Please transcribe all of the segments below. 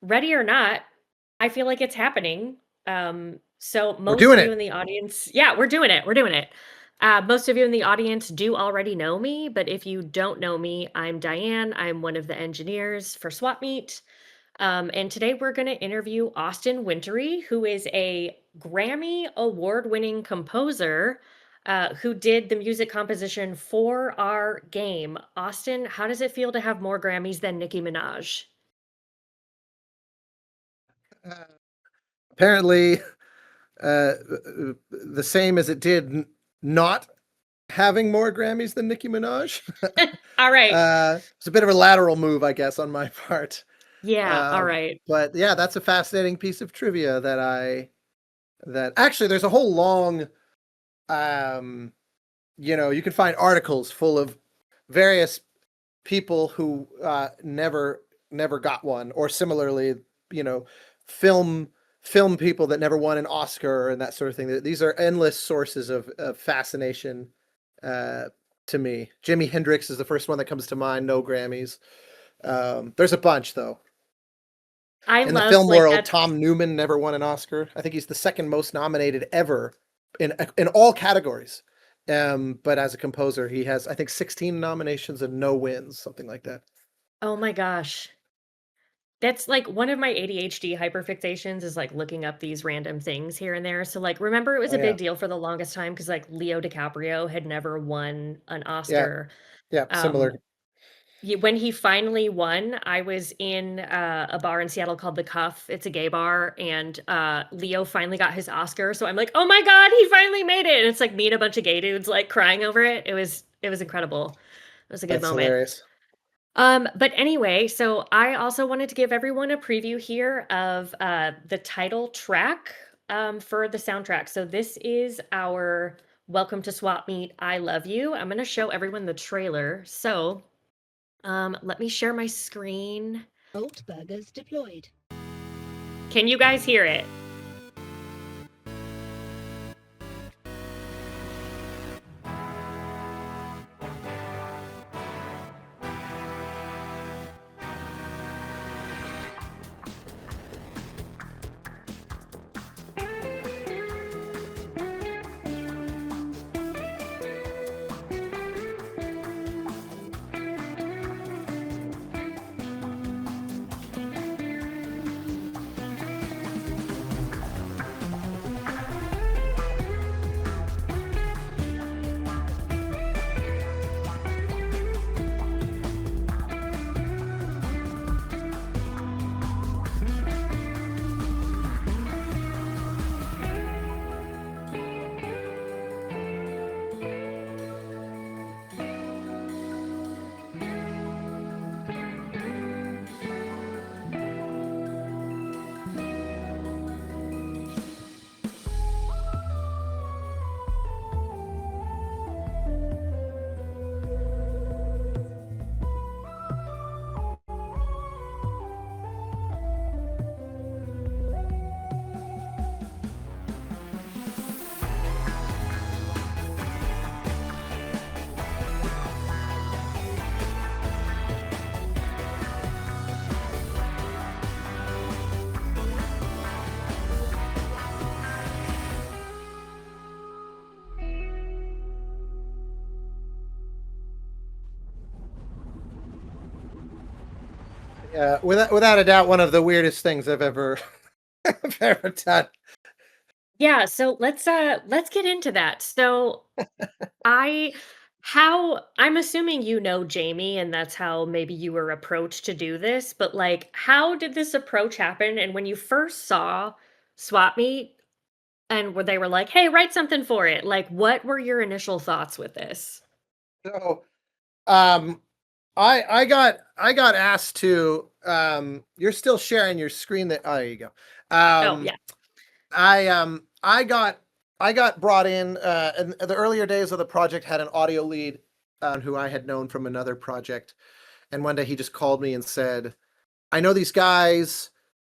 ready or not, I feel like it's happening. So We're most doing of you it. in the audience, yeah, we're doing it. We're doing it. Most of you in the audience do already know me, but if you don't know me, I'm Diane. I'm one of the engineers for SWAPMEAT. And today we're going to interview Austin Wintory, who is a Grammy award winning composer who did the music composition for our game. Austin, how does it feel to have more Grammys than Nicki Minaj? Uh, Apparently, the same as it did not having more Grammys than Nicki Minaj. All right. It's a bit of a lateral move, I guess, on my part. Yeah. All Um, right. but yeah, that's a fascinating piece of trivia that actually there's a whole long, um, you can find articles full of various people who never got one, or similarly, you know, film film people that never won an Oscar and that sort of thing. These are endless sources of fascination uh, to me. Jimi Hendrix is the first one that comes to mind. No Grammys. There's a bunch though. I In the love film like world, that's Tom Newman never won an Oscar. I think he's the second most nominated ever in all categories. But as a composer, he has, I think, 16 nominations and no wins, something like that. oh my gosh. That's like one of my ADHD hyperfixations is like looking up these random things here and there. So like remember it was Oh a yeah, big deal for the longest time because like Leo DiCaprio had never won an yeah, Oscar. yeah. Um Similar. when he finally won, I was in a bar in Seattle called The Cuff. It's a gay bar, and Leo finally got his Oscar. So I'm like, oh my God, he finally made it. And it's like me and a bunch of gay dudes like crying over it. It was incredible. It was a good That's moment. hilarious. But anyway, so I also wanted to give everyone a preview here of the title track for the soundtrack. So this is our Welcome to Swap Meet, I Love You. I'm going to show everyone the trailer. So let me share my screen. Alt burgers deployed. Can you guys hear it? Without a doubt, one of the weirdest things I've ever I've ever done. Yeah, so let's get into that. So I how I'm assuming you know Jamie and that's how maybe you were approached to do this, but like how did this approach happen? And when you first saw Swap Meet and where they were like, "Hey, write something for it." Like what were your initial thoughts with this? So, um, I got asked to. You're still sharing your screen. There you go. Oh, Um, yeah. I got brought in the earlier days of the project. Had an audio lead who I had known from another project, and one day he just called me and said, "I know these guys,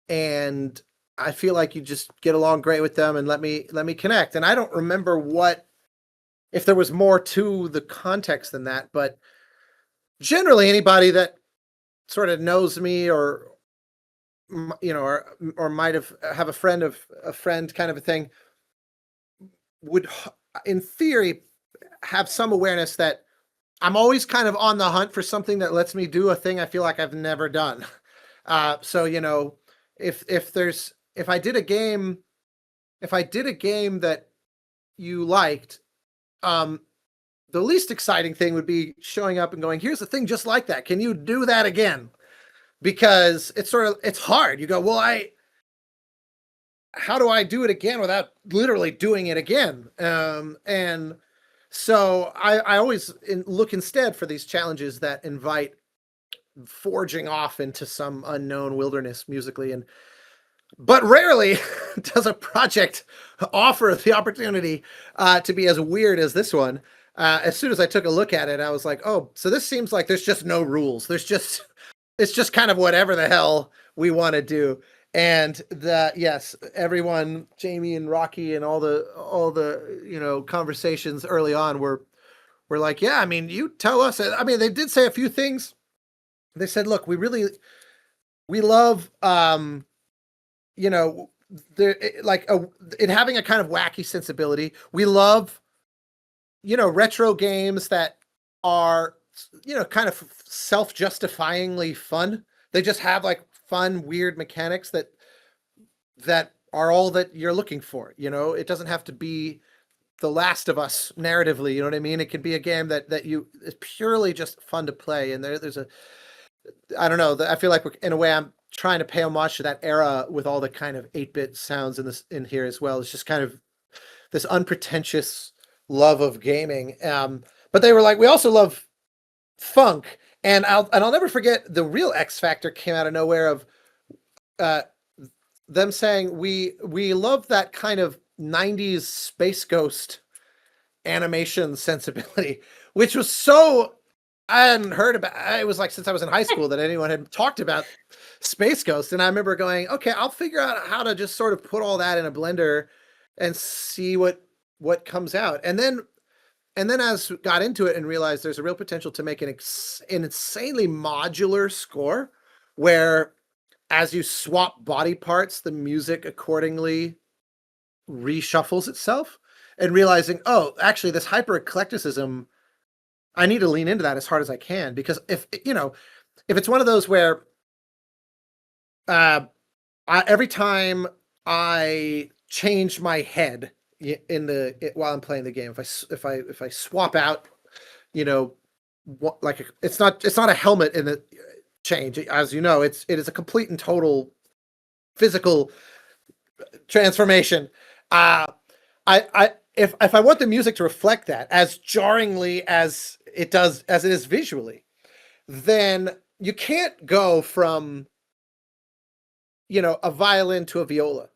and I feel like you just get along great with them, and let me connect." And I don't remember what if there was more to the context than that, but generally anybody that sort of knows me or you know, or might have a friend kind of a thing, would in theory have some awareness that I'm always kind of on the hunt for something that lets me do a thing I feel like I've never done. So, you know, if I did a game that you liked, the least exciting thing would be showing up and going, here's a thing just like that. Can you do that again? Because it's hard. You go, well, how do I do it again without literally doing it again? And so I always look instead for these challenges that invite forging off into some unknown wilderness musically. But rarely does a project offer the opportunity to be as weird as this one. As soon as I took a look at it, I was like, oh, so this seems like there's just no rules. It's just kind of whatever the hell we want to do. And yes, everyone, Jamie and Rocky and all the, you know, conversations early on were like, yeah, I mean, you tell us. I mean, they did say a few things. They said, look, we love, you know, it having a kind of wacky sensibility. We love, you know, retro games that are, you know, kind of self-justifyingly fun. They just have like fun, weird mechanics that are all that you're looking for. You know, it doesn't have to be The Last of Us narratively. You know what I mean? It can be a game that is purely just fun to play. And there's I don't know. I feel like in a way I'm trying to pay homage to that era with all the kind of 8-bit sounds in here as well. It's just kind of this unpretentious love of gaming. But they were like, we also love funk. And I'll never forget the real X factor came out of nowhere of them saying we love that kind of 90s Space Ghost animation sensibility, which was so I hadn't heard about. It was like since I was in high school that anyone had talked about Space Ghost, and I remember going, okay, I'll figure out how to just sort of put all that in a blender and see what comes out. And then as got into it and realized there's a real potential to make an insanely modular score where as you swap body parts, the music accordingly reshuffles itself, and realizing, oh, actually this hyper eclecticism, I need to lean into that as hard as I can, because if it's one of those where every time I change my head while I'm playing the game, if I swap out, you know, it's not a helmet in the change, as you know, it is a complete and total physical transformation. If I want the music to reflect that as jarringly as it is visually, then you can't go from, you know, a violin to a viola.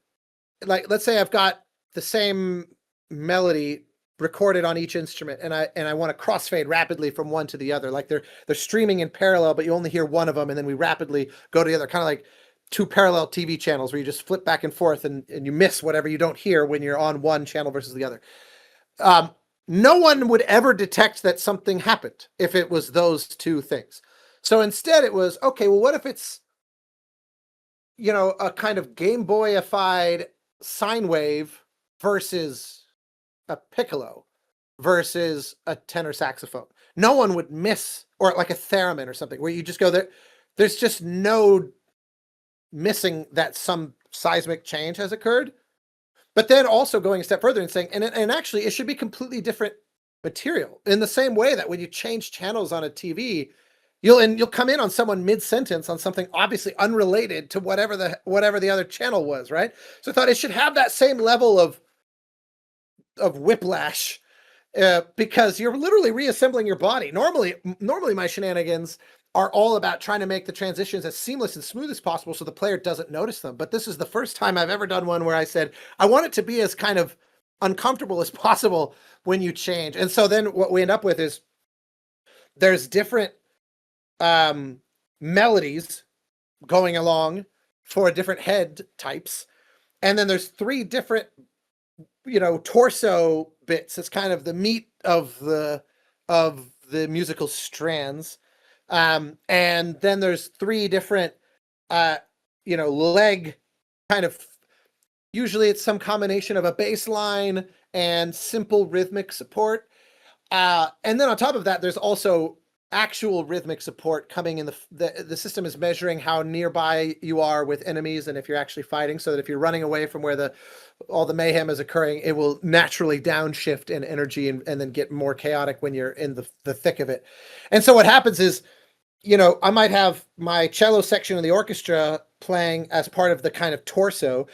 Like, let's say I've got the same melody recorded on each instrument, and I want to crossfade rapidly from one to the other. Like they're streaming in parallel, but you only hear one of them, and then we rapidly go to the other, kind of like two parallel TV channels where you just flip back and forth and you miss whatever you don't hear when you're on one channel versus the other. No one would ever detect that something happened if it was those two things. So instead it was, okay, well, what if it's, you know, a kind of Game Boyified sine wave versus a piccolo versus a tenor saxophone? No one would miss, or like a theremin or something where you just go there. There's just no missing that some seismic change has occurred. But then also going a step further and saying, and actually it should be completely different material, in the same way that when you change channels on a TV, you'll come in on someone mid-sentence on something obviously unrelated to whatever the other channel was, right? So I thought it should have that same level of whiplash, because you're literally reassembling your body. Normally my shenanigans are all about trying to make the transitions as seamless and smooth as possible so the player doesn't notice them. But this is the first time I've ever done one where I said, I want it to be as kind of uncomfortable as possible when you change. And so then what we end up with is there's different melodies going along for different head types. And then there's 3 different, you know, torso bits. It's kind of the meat of the musical strands. And then there's 3 different leg kind of, usually it's some combination of a bass line and simple rhythmic support. And then on top of that, there's also actual rhythmic support coming in. The system is measuring how nearby you are with enemies and if you're actually fighting, so that if you're running away from where all the mayhem is occurring, it will naturally downshift in energy and then get more chaotic when you're in the thick of it. And so what happens is, I might have my cello section of the orchestra playing as part of the kind of torso,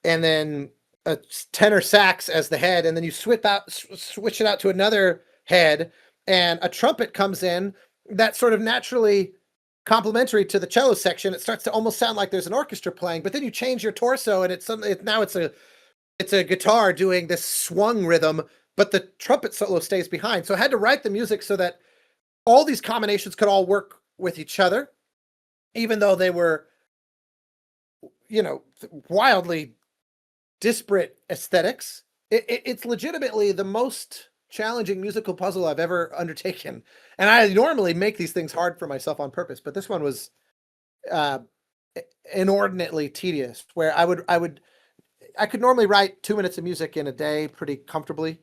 and then a tenor sax as the head, and then you switch it out to another head, and a trumpet comes in that's sort of naturally complementary to the cello section. It starts to almost sound like there's an orchestra playing, but then you change your torso, and now it's a guitar doing this swung rhythm, but the trumpet solo stays behind. So I had to write the music so that all these combinations could all work with each other, even though they were, wildly disparate aesthetics. It's legitimately the most challenging musical puzzle I've ever undertaken. And I normally make these things hard for myself on purpose, but this one was inordinately tedious, where I could normally write 2 minutes of music in a day pretty comfortably,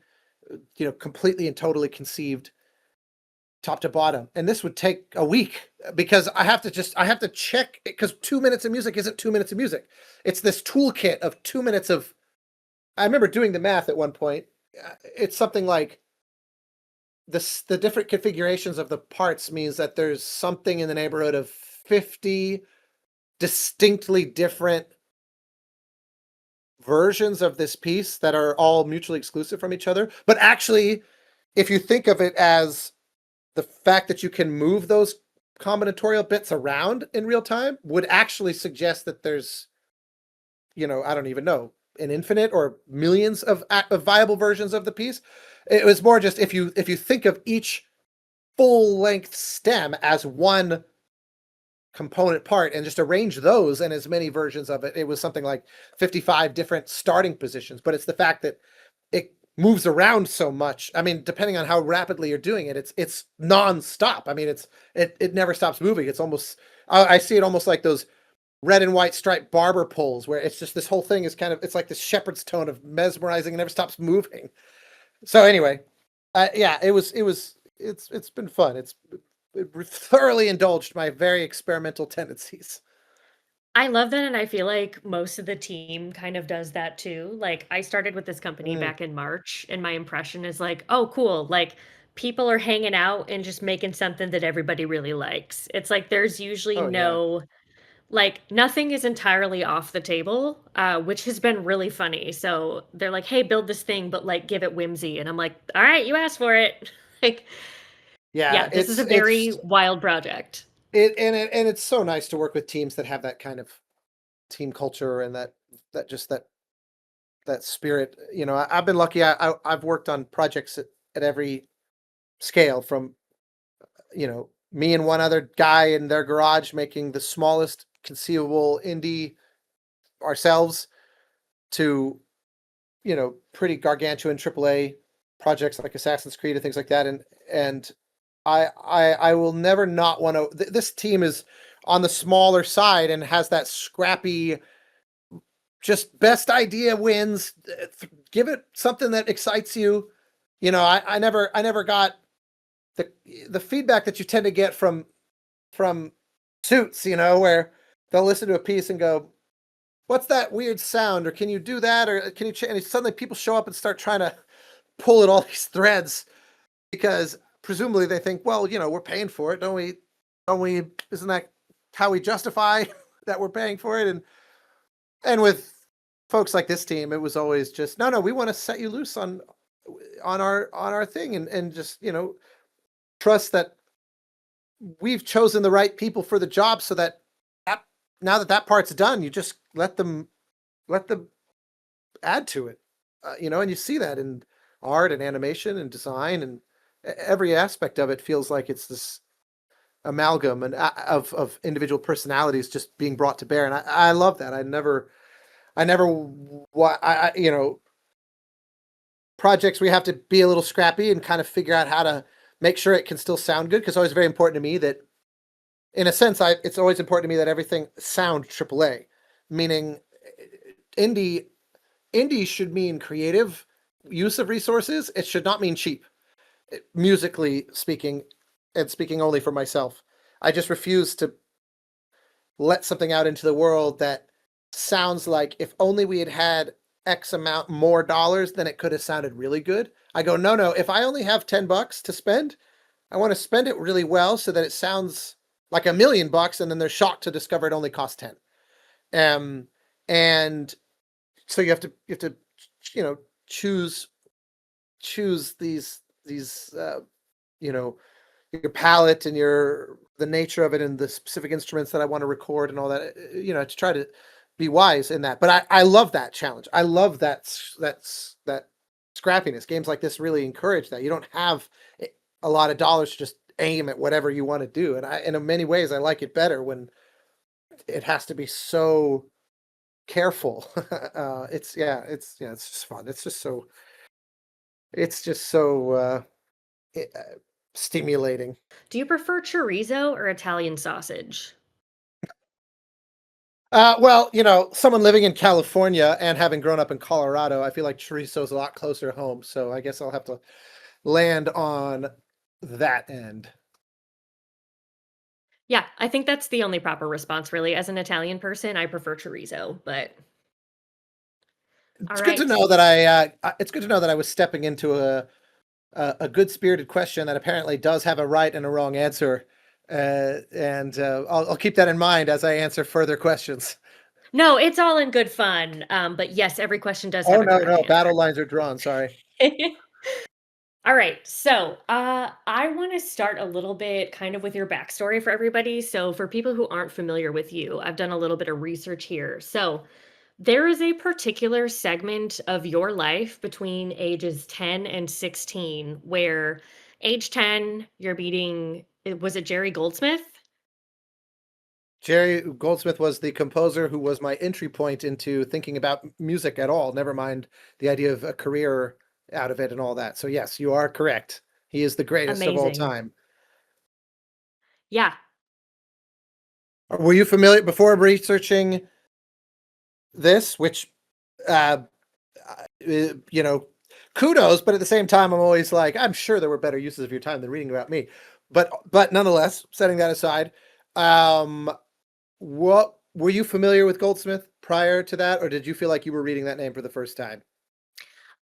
completely and totally conceived top to bottom. And this would take a week, because I have to check, because 2 minutes of music isn't 2 minutes of music. It's this toolkit of 2 minutes of, I remember doing the math at one point. It's something like the different configurations of the parts means that there's something in the neighborhood of 50 distinctly different versions of this piece that are all mutually exclusive from each other. But actually, if you think of it as the fact that you can move those combinatorial bits around in real time, would actually suggest that there's, I don't even know, an infinite or millions of viable versions of the piece. It was more just, if you think of each full length stem as one component part and just arrange those in as many versions of it, it was something like 55 different starting positions. But it's the fact that it moves around so much. I mean, depending on how rapidly you're doing it, it's non-stop. I mean, it never stops moving. It's almost, I see it almost like those red and white striped barber poles, where it's just, this whole thing is kind of, it's like this shepherd's tone of mesmerizing and never stops moving. So anyway, yeah, it's been fun. It thoroughly indulged my very experimental tendencies. I love that, and I feel like most of the team kind of does that too. Like, I started with this company back in March, and my impression is like, oh, cool. Like, people are hanging out and just making something that everybody really likes. It's like there's usually Oh yeah. nothing is entirely off the table, which has been really funny. So they're like, hey, build this thing, but like give it whimsy. And I'm like, all right, you asked for it. Like, Yeah, yeah, this is a very wild project. it's so nice to work with teams that have that kind of team culture and that spirit. I've been lucky. I've worked on projects at every scale, from me and one other guy in their garage making the smallest conceivable indie ourselves, to pretty gargantuan AAA projects like Assassin's Creed and things like that. And I will never not want to. This team is on the smaller side and has that scrappy, just best idea wins. Give it something that excites you. I never got the feedback that you tend to get from suits, where they'll listen to a piece and go, "What's that weird sound?" Or "Can you do that?" Or "Can you change?" And suddenly people show up and start trying to pull at all these threads, because presumably they think, well, we're paying for it, don't we? Isn't that how we justify that we're paying for it? And with folks like this team, it was always just, no, we want to set you loose on our thing, and just trust that we've chosen the right people for the job, so that now that part's done, you just let them add to it, and you see that in art and animation and design, and every aspect of it feels like it's this amalgam and of individual personalities just being brought to bear. And I love that. Projects we have to be a little scrappy and kind of figure out how to make sure it can still sound good, because it's always very important to me that, in a sense, it's always important to me that everything sound AAA. meaning indie should mean creative use of resources. It should not mean cheap, musically speaking, and speaking only for myself. I just refuse to let something out into the world that sounds like if only we had had X amount more dollars, then it could have sounded really good. I go, no, if I only have $10 to spend, I want to spend it really well so that it sounds like $1 million, and then they're shocked to discover it only costs 10. And so you have to, choose these, your palette and the nature of it and the specific instruments that I want to record and all that, to try to be wise in that. But I love that challenge. I love that scrappiness. Games like this really encourage that. You don't have a lot of dollars to just aim at whatever you want to do. And in many ways, I like it better when it has to be so careful. It's just fun. It's just so stimulating. Do you prefer chorizo or Italian sausage? Well, someone living in California and having grown up in Colorado, I feel like chorizo is a lot closer to home. So I guess I'll have to land on that end. Yeah, I think that's the only proper response, really. As an Italian person, I prefer chorizo, but It's good to know that it's good to know that I was stepping into a good-spirited question that apparently does have a right and a wrong answer. And I'll keep that in mind as I answer further questions. No, it's all in good fun. But yes, every question does have a correct no, answer. battle lines are drawn. Sorry. All right, so I want to start a little bit kind of with your backstory for everybody. So, for people who aren't familiar with you, I've done a little bit of research here. So, there is a particular segment of your life between ages 10 and 16 where age 10, you're meeting, was it Jerry Goldsmith? Jerry Goldsmith was the composer who was my entry point into thinking about music at all, never mind the idea of a career out of it and all that. So yes, you are correct. He is the greatest of all Amazing. time. Yeah. Were you familiar before researching this, which, kudos, but at the same time, I'm always like, I'm sure there were better uses of your time than reading about me. But nonetheless, setting that aside, what were you familiar with Goldsmith prior to that, or did you feel like you were reading that name for the first time?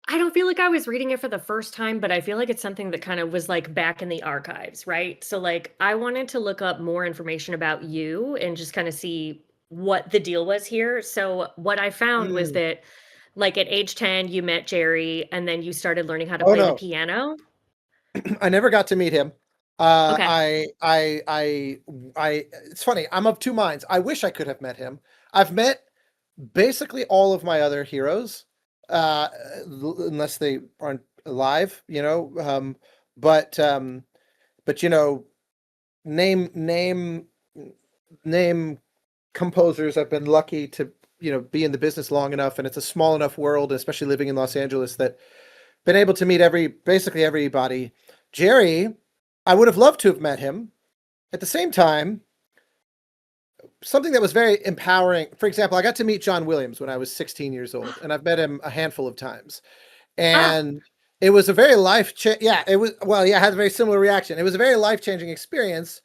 I don't feel like I was reading it for the first time, but I feel like it's something that kind of was like back in the archives, right? So, like, I wanted to look up more information about you and just kind of see what the deal was here. So, what I found was Mm. that, like, at age 10, you met Jerry and then you started learning how to Oh play the no, piano. I never got to meet him. Okay. It's funny. I'm of two minds. I wish I could have met him. I've met basically all of my other heroes, unless they aren't alive, but name composers. I've been lucky to, be in the business long enough, and it's a small enough world, especially living in Los Angeles, that been able to meet basically everybody. Jerry, I would have loved to have met him. At the same time, something that was very empowering. For example, I got to meet John Williams when I was 16 years old, and I've met him a handful of times. Ah, And it was a very I had a very similar reaction. It was a very life-changing experience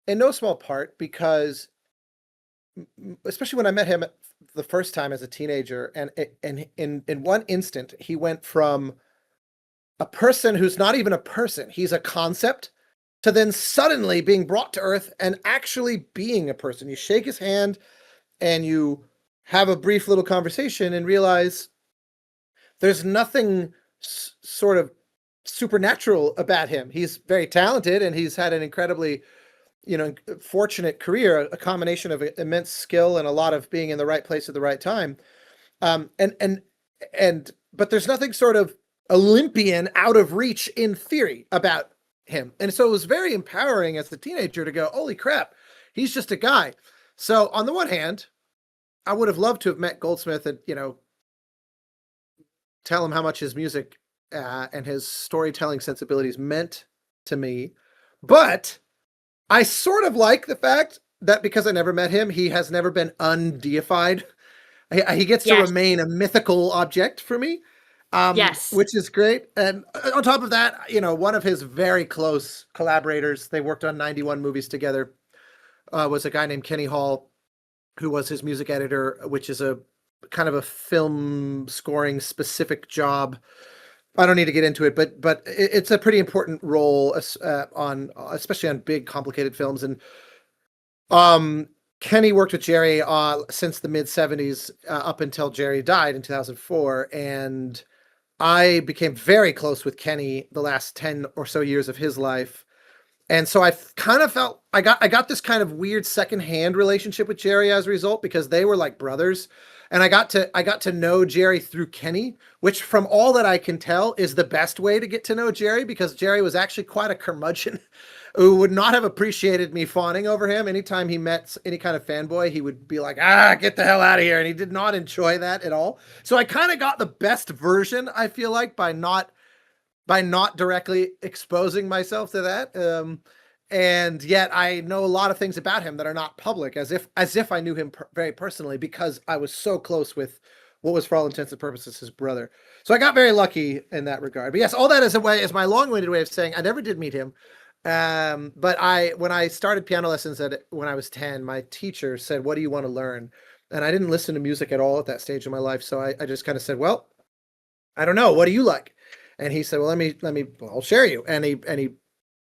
in no small part because especially when I met him the first time as a teenager, and in one instant, he went from a person who's not even a person, he's a concept, to then suddenly being brought to earth and actually being a person. You shake his hand and you have a brief little conversation and realize there's nothing sort of supernatural about him. He's very talented and he's had an incredibly, fortunate career, a combination of immense skill and a lot of being in the right place at the right time. But there's nothing sort of Olympian out of reach in theory about him. And so it was very empowering as a teenager to go, holy crap, he's just a guy. So on the one hand, I would have loved to have met Goldsmith and, tell him how much his music and his storytelling sensibilities meant to me. But I sort of like the fact that because I never met him, he has never been undeified. He gets to Yes. remain a mythical object for me, Yes. which is great. And on top of that, one of his very close collaborators, they worked on 91 movies together, was a guy named Kenny Hall, who was his music editor, which is a kind of a film scoring specific job. I don't need to get into it, but it's a pretty important role especially on big complicated films. And Kenny worked with Jerry since the mid 70s up until Jerry died in 2004, and I became very close with Kenny the last 10 or so years of his life. And so I kind of felt I got this kind of weird secondhand relationship with Jerry as a result, because they were like brothers. And I got to know Jerry through Kenny, which from all that I can tell is the best way to get to know Jerry, because Jerry was actually quite a curmudgeon who would not have appreciated me fawning over him. Anytime he met any kind of fanboy, he would be like, get the hell out of here. And he did not enjoy that at all. So I kind of got the best version, I feel like, by not directly exposing myself to that. And yet I know a lot of things about him that are not public, as if I knew him very personally, because I was so close with what was, for all intents and purposes, his brother. So I got very lucky in that regard. But yes, all that is my long-winded way of saying I never did meet him. But when I started piano lessons when I was 10, my teacher said, "What do you want to learn?" And I didn't listen to music at all at that stage of my life. So I just kind of said, "Well, I don't know. What do you like?" And he said, "Well, I'll share you." And he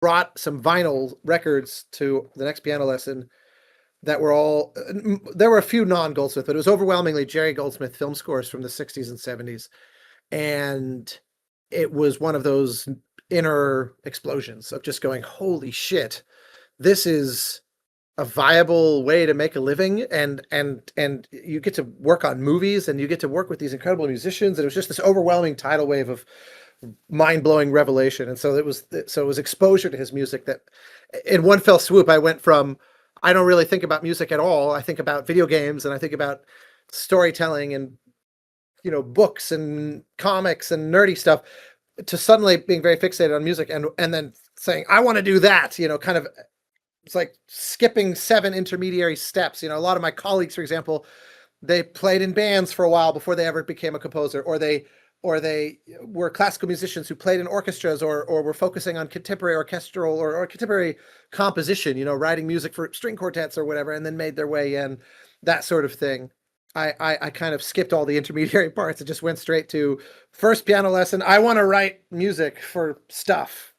brought some vinyl records to the next piano lesson that were there were a few non-Goldsmith, but it was overwhelmingly Jerry Goldsmith film scores from the 60s and 70s. And it was one of those inner explosions of just going, holy shit, this is a viable way to make a living. And you get to work on movies, and you get to work with these incredible musicians. And it was just this overwhelming tidal wave of mind-blowing revelation. And so it was exposure to his music that in one fell swoop, I went from, I don't really think about music at all. I think about video games, and I think about storytelling and, books and comics and nerdy stuff, to suddenly being very fixated on music, and then saying, I want to do that, kind of, it's like skipping 7 intermediary steps. A lot of my colleagues, for example, they played in bands for a while before they ever became a composer, or they were classical musicians who played in orchestras, or were focusing on contemporary orchestral or contemporary composition, writing music for string quartets or whatever, and then made their way in, that sort of thing. I kind of skipped all the intermediary parts and just went straight to first piano lesson. I want to write music for stuff.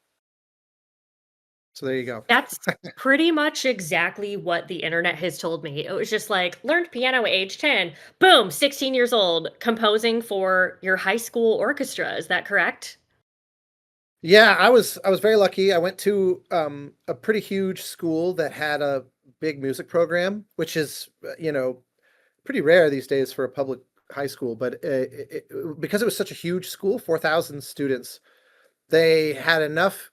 So there you go. That's pretty much exactly what the internet has told me. It was just like, learned piano at age 10. Boom, 16 years old, composing for your high school orchestra. Is that correct? Yeah, I was very lucky. I went to a pretty huge school that had a big music program, which is, pretty rare these days for a public high school. But because it was such a huge school, 4,000 students, they had enough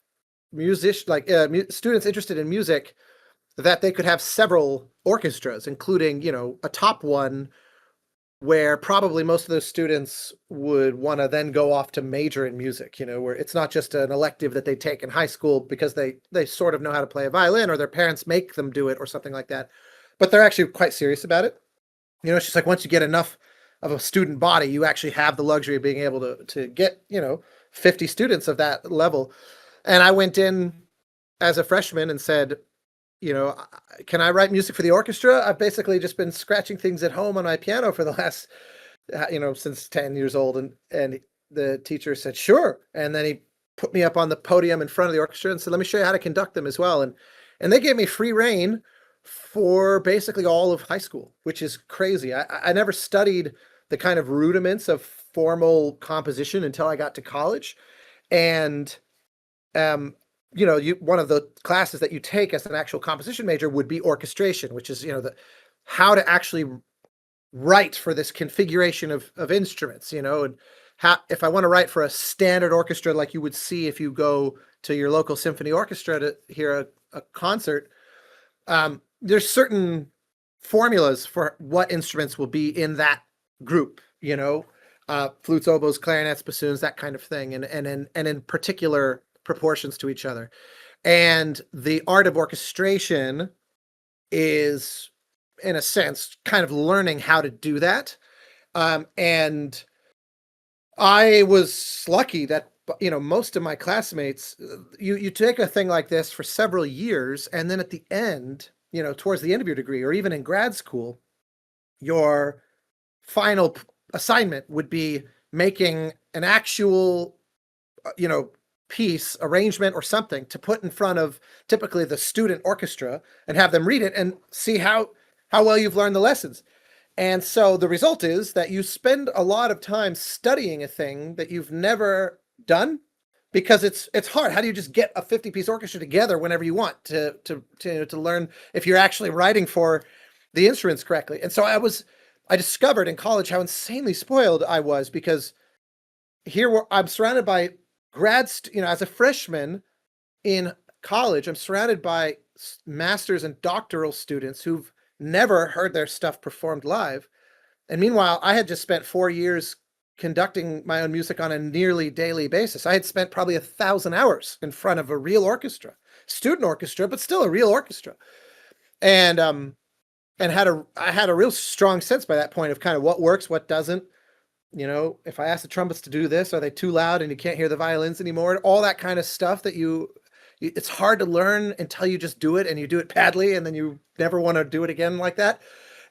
students interested in music that they could have several orchestras, including, a top one where probably most of those students would want to then go off to major in music, where it's not just an elective that they take in high school because they sort of know how to play a violin, or their parents make them do it or something like that, but they're actually quite serious about it. It's just like, once you get enough of a student body, you actually have the luxury of being able to get, 50 students of that level. And I went in as a freshman and said, can I write music for the orchestra? I've basically just been scratching things at home on my piano for the last, since 10 years old. And the teacher said, sure. And then he put me up on the podium in front of the orchestra and said, let me show you how to conduct them as well. And they gave me free rein for basically all of high school, which is crazy. I never studied the kind of rudiments of formal composition until I got to college. And, one of the classes that you take as an actual composition major would be orchestration, which is, how to actually write for this configuration of instruments, and how, if I want to write for a standard orchestra, like you would see if you go to your local symphony orchestra to hear a concert, there's certain formulas for what instruments will be in that group, flutes, oboes, clarinets, bassoons, that kind of thing, and in particular proportions to each other. And the art of orchestration is, in a sense, kind of learning how to do that. And I was lucky that, most of my classmates, you take a thing like this for several years, and then at the end, towards the end of your degree, or even in grad school, your final assignment would be making an actual, piece, arrangement, or something to put in front of typically the student orchestra and have them read it and see how well you've learned the lessons. And so the result is that you spend a lot of time studying a thing that you've never done, because it's hard. How do you just get a 50-piece orchestra together whenever you want to learn if you're actually writing for the instruments correctly? And so I discovered in college how insanely spoiled I was, because I'm surrounded by as a freshman in college, I'm surrounded by master's and doctoral students who've never heard their stuff performed live. And meanwhile, I had just spent 4 years conducting my own music on a nearly daily basis. I had spent probably 1,000 hours in front of a real orchestra, student orchestra, but still a real orchestra. And I had a real strong sense by that point of kind of what works, what doesn't. If I ask the trumpets to do this, are they too loud and you can't hear the violins anymore? All that kind of stuff that it's hard to learn until you just do it, and you do it badly, and then you never want to do it again like that.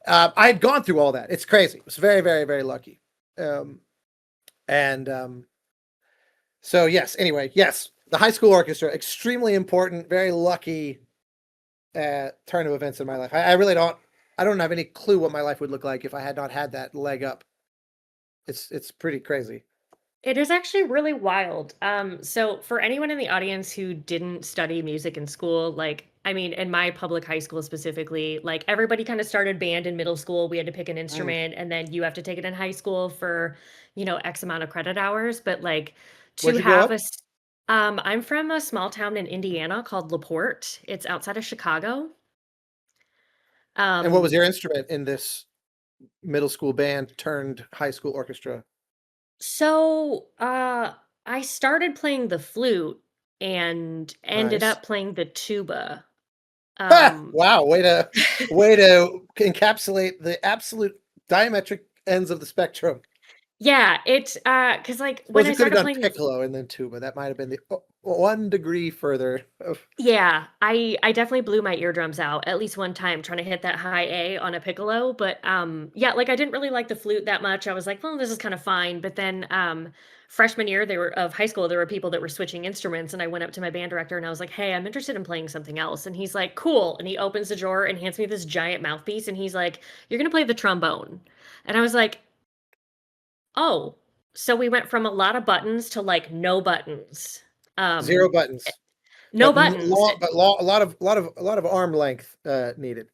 I had gone through all that. It's crazy. I was very, very, very lucky. So yes, anyway, yes, the high school orchestra, extremely important, very lucky turn of events in my life. I really I don't have any clue what my life would look like if I had not had that leg up. It's pretty crazy. It is actually really wild. So for anyone in the audience who didn't study music in school, like, I mean, in my public high school specifically, like everybody kind of started band in middle school. We had to pick an Mm. instrument, and then you have to take it in high school for, X amount of credit hours. But like to Where'd you grow have up? I'm from a small town in Indiana called LaPorte. It's outside of Chicago. And what was Um, your instrument in this middle school band turned high school orchestra? so I started playing the flute and ended Nice. up playing the tuba. Ha! Um, Wow, way to encapsulate the absolute diametric ends of the spectrum. yeah, it's because like when Suppose I you could have started done playing the piccolo and then tuba. That might have been the 1 degree further. yeah, I definitely blew my eardrums out at least one time trying to hit that high A on a piccolo, but, yeah, like, I didn't really like the flute that much. I was like, "Well, this is kinda fine," but then, freshman year, they were of high school, there were people that were switching instruments, and I went up to my band director and I was like, "Hey, I'm interested in playing something else," and he's like, "Cool," and he opens the drawer and hands me this giant mouthpiece, and he's like, "You're gonna play the trombone," and I was like, "Oh." So we went from a lot of buttons to, like, no buttons. 0 Eh buttons, no buttons. a lot of arm length needed.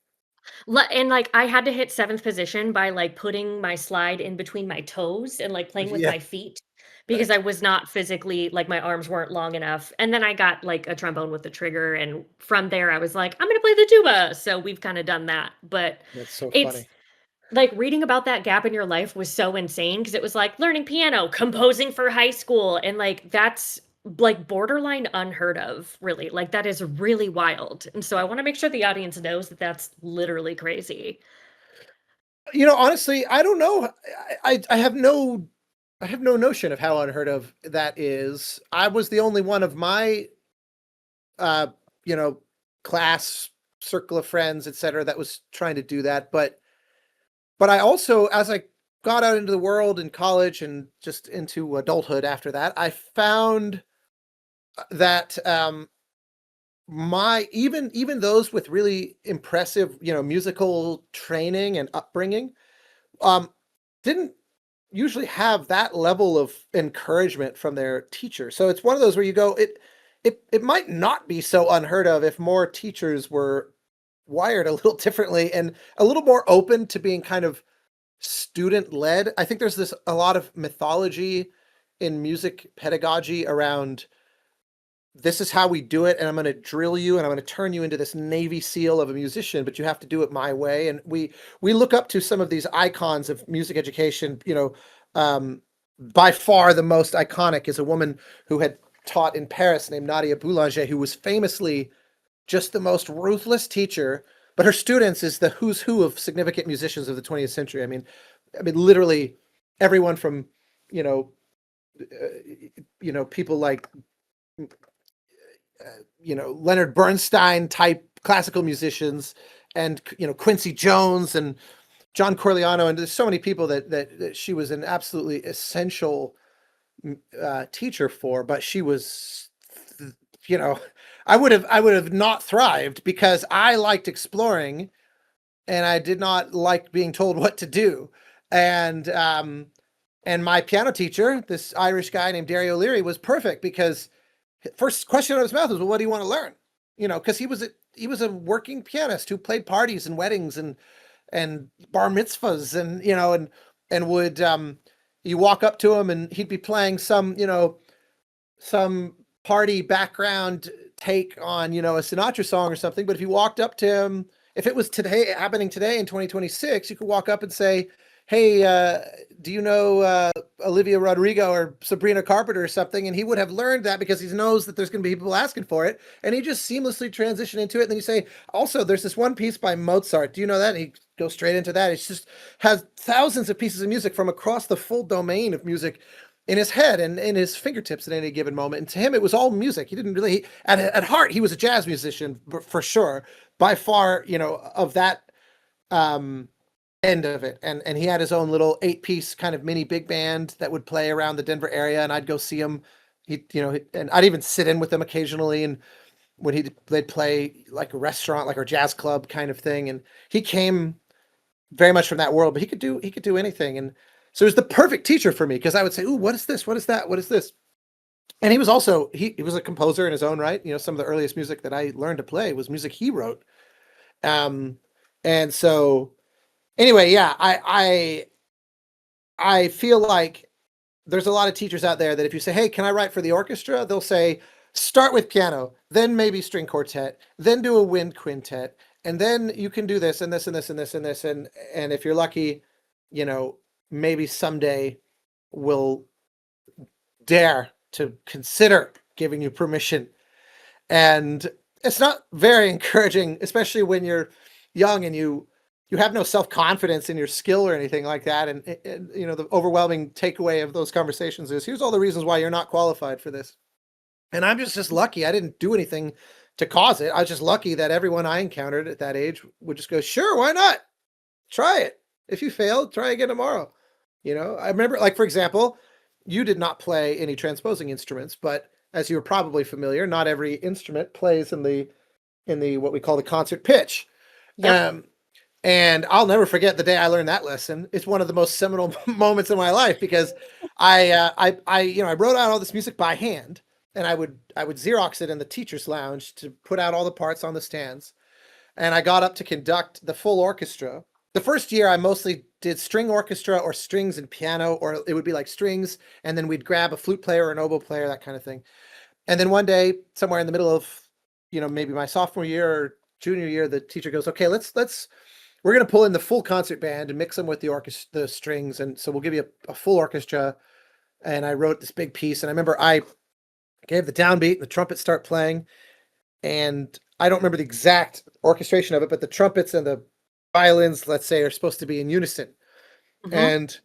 And, like, I had to hit 7th position by, like, putting my slide in between my toes and, like, playing with Yeah. my feet because I was not physically like, my arms weren't long enough, and then I got, like, a trombone with the trigger, and from there, I was like, "I'm gonna play the tuba," so we've kinda done that, but That's so it's funny. like, reading about that gap in your life was so insane because it was like learning piano, composing for high school, and, like, that's, like, borderline unheard of, really, like, that is really wild, and so I wanna make sure the audience knows that that's literally crazy. Honestly, I don't know. I have no notion of how unheard of that is. I was the only one of my uh, you know, class circle of friends, etc., that was trying to do that. But I also, as I got out into the world in college and just into adulthood after that, I found that my even those with really impressive, musical training and upbringing, um, didn't usually have that level of encouragement from their teacher. So it's one of those where you go, it might not be so unheard of if more teachers were wired a little differently and a little more open to being kind of student led. I think there's this a lot of mythology in music pedagogy around, this is how we do it, and I'm going to drill you and I'm going to turn you into this Navy SEAL of a musician, but you have to do it my way. And we look up to some of these icons of music education. By far the most iconic is a woman who had taught in Paris named Nadia Boulanger, who was famously just the most ruthless teacher, but her students is the who's who of significant musicians of the 20th century. I mean, literally everyone from, you know, people like, Leonard Bernstein type classical musicians, and, Quincy Jones and John Corigliano. And there's so many people that she was an absolutely essential teacher for, but she was, I would have not thrived because I liked exploring and I did not like being told what to do. And my piano teacher, this Irish guy named Derry O'Leary, was perfect because first question out of his mouth was, well, what do you want to learn? Because he was a working pianist who played parties and weddings and bar mitzvahs, and would, you walk up to him and he'd be playing some party background take on, a Sinatra song or something. But if you walked up to him, if it was happening today in 2026, you could walk up and say, hey, do you know Olivia Rodrigo or Sabrina Carpenter or something? And he would have learned that because he knows that there's going to be people asking for it. And he just seamlessly transition into it. And then you say, also, there's this one piece by Mozart. Do you know that? And he goes straight into that. It just has thousands of pieces of music from across the full domain of music in his head and in his fingertips at any given moment. And to him, it was all music. He didn't really, at heart, he was a jazz musician for sure, by far, of that end of it. And he had his own little 8-piece kind of mini big band that would play around the Denver area, and I'd go see him. And I'd even sit in with them occasionally. And when they'd play like a restaurant, like a jazz club kind of thing. And he came very much from that world, but he could do anything. And so it was the perfect teacher for me, because I would say, ooh, what is this? What is that? What is this? And he was also, he was a composer in his own right. Some of the earliest music that I learned to play was music he wrote. And so anyway, yeah, I feel like there's a lot of teachers out there that if you say, hey, can I write for the orchestra? They'll say, start with piano, then maybe string quartet, then do a wind quintet, and then you can do this and this and this and this and this. And if you're lucky, maybe someday we'll dare to consider giving you permission. And it's not very encouraging, especially when you're young and you have no self-confidence in your skill or anything like that. And the overwhelming takeaway of those conversations is, here's all the reasons why you're not qualified for this. And I'm just lucky. I didn't do anything to cause it. I was just lucky that everyone I encountered at that age would just go, sure, why not? Try it. If you fail, try again tomorrow. I remember, like, for example, you did not play any transposing instruments, but as you're probably familiar, not every instrument plays in the what we call the concert pitch. Yep. And I'll never forget the day I learned that lesson. It's one of the most seminal moments in my life, because I wrote out all this music by hand, and I would Xerox it in the teacher's lounge to put out all the parts on the stands. And I got up to conduct the full orchestra. The first year I mostly did string orchestra or strings and piano, or it would be like strings, and then we'd grab a flute player or an oboe player, that kind of thing. And then one day, somewhere in the middle of, maybe my sophomore year or junior year, the teacher goes, okay, we're going to pull in the full concert band and mix them with the orchestra, the strings. And so we'll give you a full orchestra. And I wrote this big piece. And I remember I gave the downbeat and the trumpets start playing. And I don't remember the exact orchestration of it, but the trumpets and the violins, let's say, are supposed to be in unison. Mm-hmm. And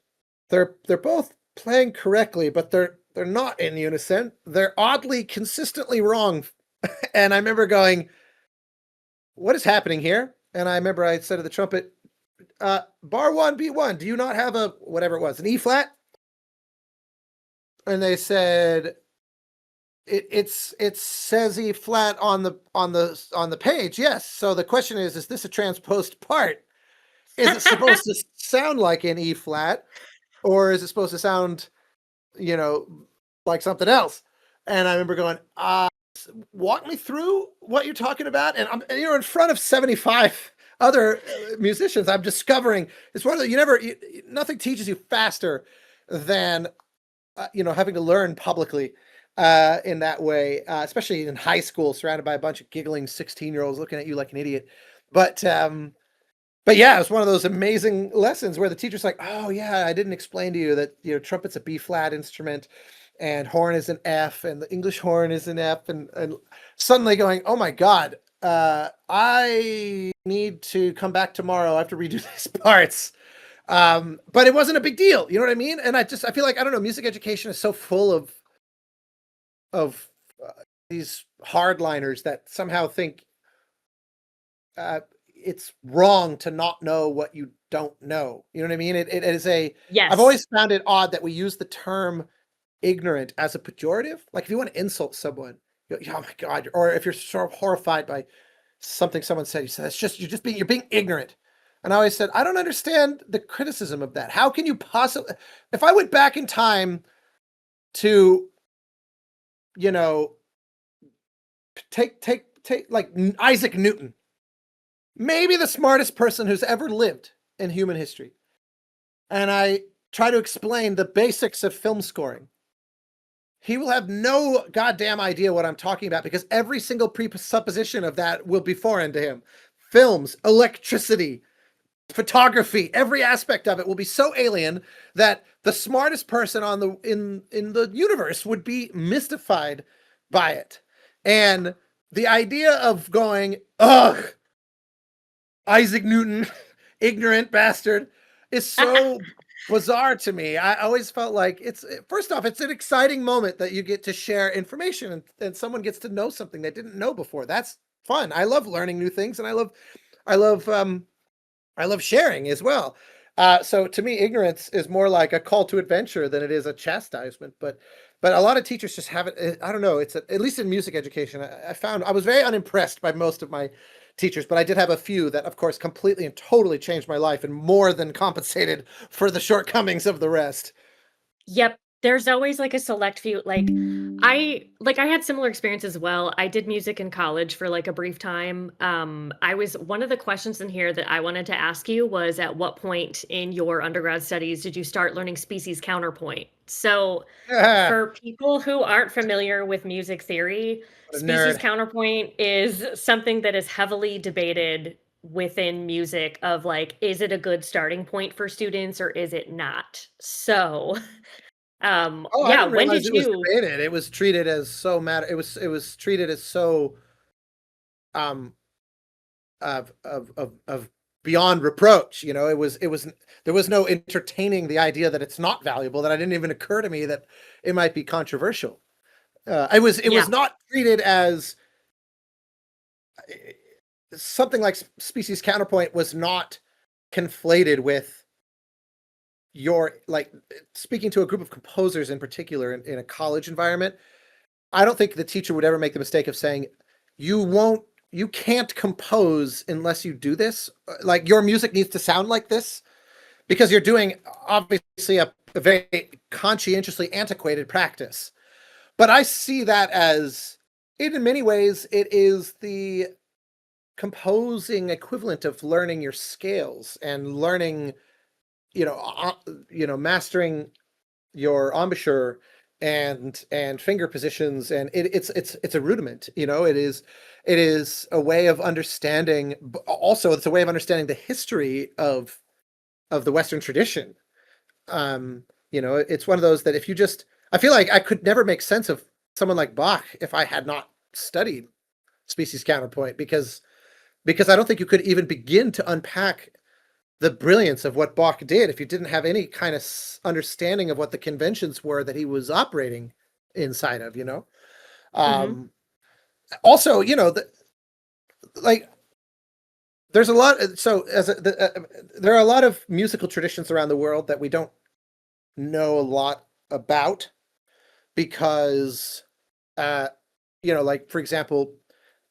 they're both playing correctly, but they're not in unison. They're oddly consistently wrong. And I remember going, what is happening here? And I remember I said to the trumpet, bar 1, beat 1, do you not have a, whatever it was, an E flat? And they said, it says E flat on the page. Yes. So the question is this a transposed part? Is it supposed to sound like an E flat, or is it supposed to sound, like something else? And I remember going, walk me through what you're talking about. And you're in front of 75 other musicians. I'm discovering it's one of the, nothing teaches you faster than, having to learn publicly in that way, especially in high school, surrounded by a bunch of giggling 16-year-olds looking at you like an idiot. But yeah, it was one of those amazing lessons where the teacher's like, oh yeah, I didn't explain to you that, trumpet's a B flat instrument, and horn is an F, and the English horn is an F, and suddenly going, oh my God, I need to come back tomorrow. I have to redo these parts. But it wasn't a big deal. You know what I mean? And I feel like, I don't know, music education is so full of these hardliners that somehow think it's wrong to not know what you don't know. You know what I mean? It is I've Yes. always found it odd that we use the term ignorant as a pejorative. Like if you want to insult someone, oh my God, or if you're sort of horrified by something someone said, you say, you're being ignorant. And I always said, I don't understand the criticism of that. How can you possibly, if I went back in time to, you know, take like Isaac Newton, maybe the smartest person who's ever lived in human history, and I try to explain the basics of film scoring, he will have no goddamn idea what I'm talking about because every single presupposition of that will be foreign to him. Films, electricity, photography, every aspect of it will be so alien that the smartest person in the universe would be mystified by it. And the idea of going, ugh, Isaac Newton, ignorant bastard, is so bizarre to me. I always felt like first off, it's an exciting moment that you get to share information and someone gets to know something they didn't know before. That's fun. I love learning new things, and I love sharing as well. So to me, ignorance is more like a call to adventure than it is a chastisement. But a lot of teachers just haven't. I don't know. At least in music education, I found I was very unimpressed by most of my teachers, but I did have a few that, of course, completely and totally changed my life and more than compensated for the shortcomings of the rest. Yep. There's always like a select few. I had similar experience as well. I did music in college for like a brief time. I was one of the questions in here that I wanted to ask you was at what point in your undergrad studies did you start learning species counterpoint? So What for people who aren't familiar with music theory, a species nerd. counterpoint is something that is heavily debated within music of like, is it a good starting point for students or is it not? So, Oh, I yeah, didn't when realize did it was you debated. It was treated as so matter. It was treated as so um of beyond reproach. You know, it was there was no entertaining the idea that it's not valuable. That I didn't even occur to me that it might be controversial. It was Yeah. not treated as something like species counterpoint was not conflated with your, like, speaking to a group of composers in particular in a college environment. I don't think the teacher would ever make the mistake of saying, you can't compose unless you do this. Like your music needs to sound like this because you're doing obviously a very conscientiously antiquated practice. But I see that as, in many ways, it is the composing equivalent of learning your scales and learning, mastering your embouchure and finger positions, and it's a rudiment. It is a way of understanding. Also, it's a way of understanding the history of the Western tradition. It's one of those that if you just, I feel like I could never make sense of someone like Bach if I had not studied species counterpoint, because I don't think you could even begin to unpack the brilliance of what Bach did if you didn't have any kind of understanding of what the conventions were that he was operating inside of. Mhm. Also, like there's a lot. So there are a lot of musical traditions around the world that we don't know a lot about because, like for example,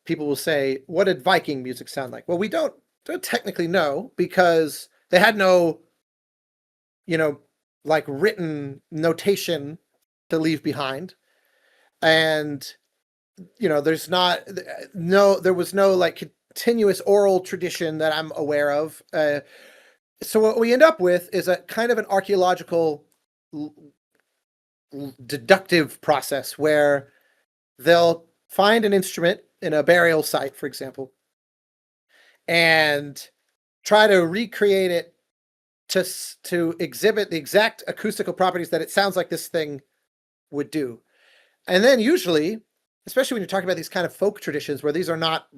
people will say, "What did Viking music sound like?" Well, we don't technically know because they had no, like written notation to leave behind, and there was no like continuous oral tradition that I'm aware of. So what we end up with is a kind of an archaeological deductive process where they'll find an instrument in a burial site, for example, and try to recreate it to exhibit the exact acoustical properties that it sounds like this thing would do. And then usually, especially when you're talking about these kind of folk traditions where these are not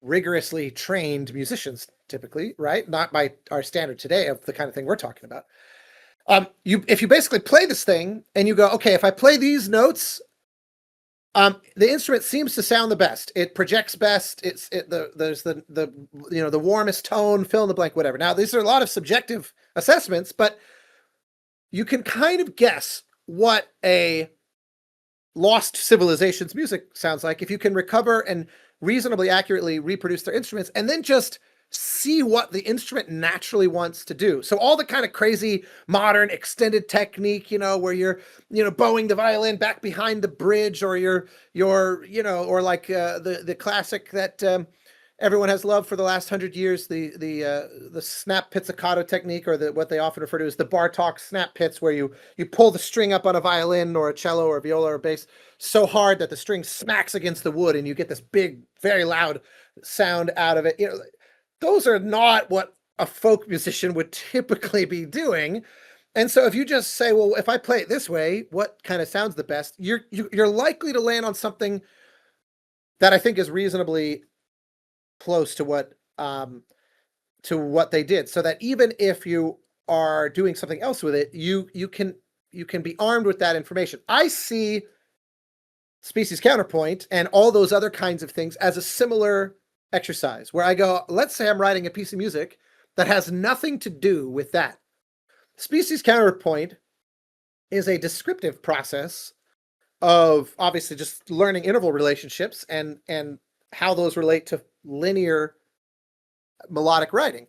rigorously trained musicians, typically, right? Not by our standard today of the kind of thing we're talking about. If you basically play this thing and you go, okay, if I play these notes, the instrument seems to sound the best. It projects best. There's the warmest tone, fill in the blank, whatever. Now, these are a lot of subjective assessments, but you can kind of guess what a lost civilization's music sounds like if you can recover and reasonably accurately reproduce their instruments and then just see what the instrument naturally wants to do. So all the kind of crazy modern extended technique, where you're, bowing the violin back behind the bridge, or you're or like the classic that everyone has loved for the last 100 years, the snap pizzicato technique, or what they often refer to as the Bartók snap pizz, where you pull the string up on a violin or a cello or a viola or bass so hard that the string smacks against the wood and you get this big, very loud sound out of it. Those are not what a folk musician would typically be doing. And so if you just say, well, if I play it this way, what kind of sounds the best? You're likely to land on something that I think is reasonably close to what they did, so that even if you are doing something else with it, you can be armed with that information. I see species counterpoint and all those other kinds of things as a similar exercise, where I go, let's say I'm writing a piece of music that has nothing to do with that. Species counterpoint is a descriptive process of obviously just learning interval relationships and how those relate to linear melodic writing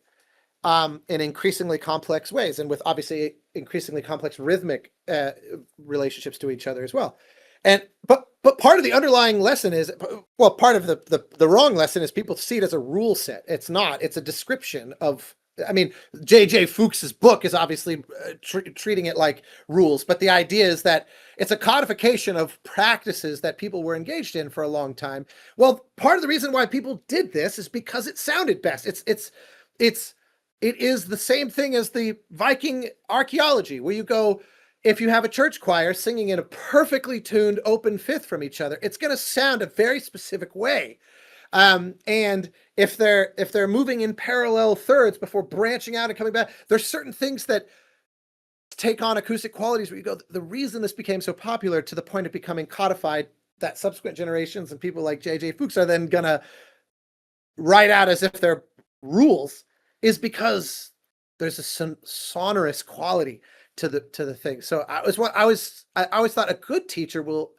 in increasingly complex ways, and with obviously increasingly complex rhythmic relationships to each other as well. But part of the underlying lesson is, well, part of the wrong lesson is people see it as a rule set. It's not. It's a description of, I mean, J.J. Fuchs's book is obviously treating it like rules, but the idea is that it's a codification of practices that people were engaged in for a long time. Well, part of the reason why people did this is because it sounded best. It is the same thing as the Viking archaeology, where you go, if you have a church choir singing in a perfectly tuned open fifth from each other, it's going to sound a very specific way. And if they're moving in parallel thirds before branching out and coming back, there's certain things that take on acoustic qualities where you go, the reason this became so popular to the point of becoming codified, that subsequent generations and people like J.J. Fuchs are then going to write out as if they're rules, is because there's a sonorous quality to the thing. So I always thought a good teacher will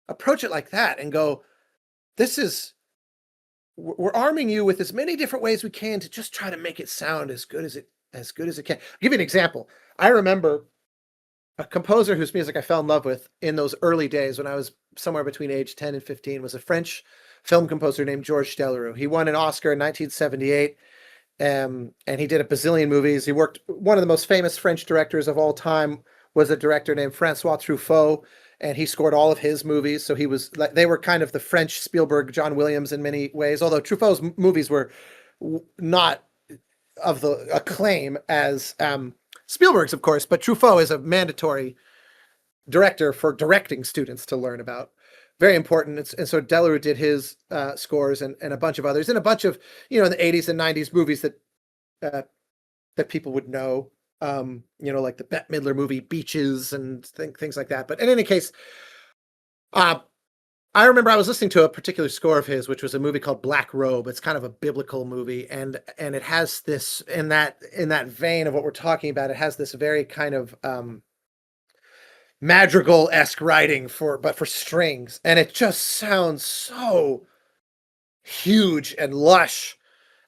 approach it like that and go, we're arming you with as many different ways we can to just try to make it sound as good as it can. I'll give you an example. I remember a composer whose music I fell in love with in those early days when I was somewhere between age 10 and 15 was a French film composer named Georges Delerue. He won an Oscar in 1978. And he did a bazillion movies. He worked, one of the most famous French directors of all time was a director named Francois Truffaut, and he scored all of his movies. So they were kind of the French Spielberg, John Williams in many ways, although Truffaut's movies were not of the acclaim as Spielberg's, of course, but Truffaut is a mandatory director for directing students to learn about. Very important. And so Delerue did his scores and a bunch of others, and a bunch of, in the 80s and 90s movies that people would know, like the Bette Midler movie Beaches and things like that. But in any case, I remember I was listening to a particular score of his, which was a movie called Black Robe. It's kind of a biblical movie, and it has this, in that vein of what we're talking about, it has this very kind of madrigal-esque writing but for strings, and it just sounds so huge and lush.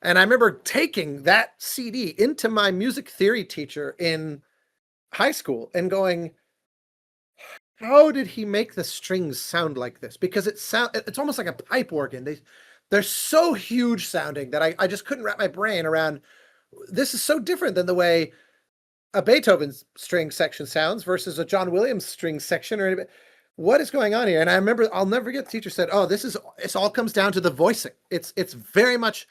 And I remember taking that CD into my music theory teacher in high school and going, how did he make the strings sound like this? Because it's almost like a pipe organ. They're so huge sounding that I just couldn't wrap my brain around, this is so different than the way a Beethoven string section sounds versus a John Williams string section, or what is going on here? And I remember, I'll never forget, the teacher said, oh, it all comes down to the voicing. It's very much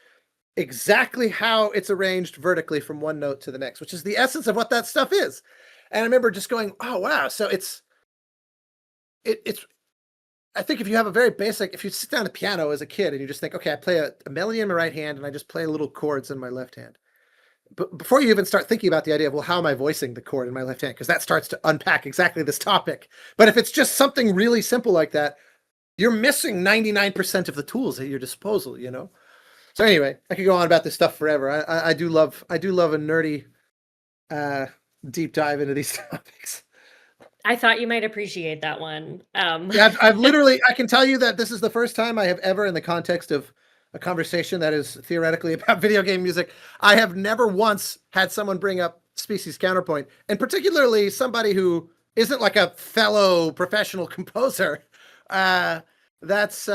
exactly how it's arranged vertically from one note to the next, which is the essence of what that stuff is. And I remember just going, oh, wow. So it's I think if you have a very basic, if you sit down at the piano as a kid and you just think, okay, I play a melody in my right hand and I just play little chords in my left hand. But before you even start thinking about the idea of, well, how am I voicing the chord in my left hand? Because that starts to unpack exactly this topic. But if it's just something really simple like that, you're missing 99% of the tools at your disposal, you know? So anyway, I could go on about this stuff forever. I do love a nerdy deep dive into these topics. I thought you might appreciate that one. Yeah, I've literally, I can tell you that this is the first time I have ever, in the context of a conversation that is theoretically about video game music, I have never once had someone bring up Species Counterpoint, and particularly somebody who isn't like a fellow professional composer. That's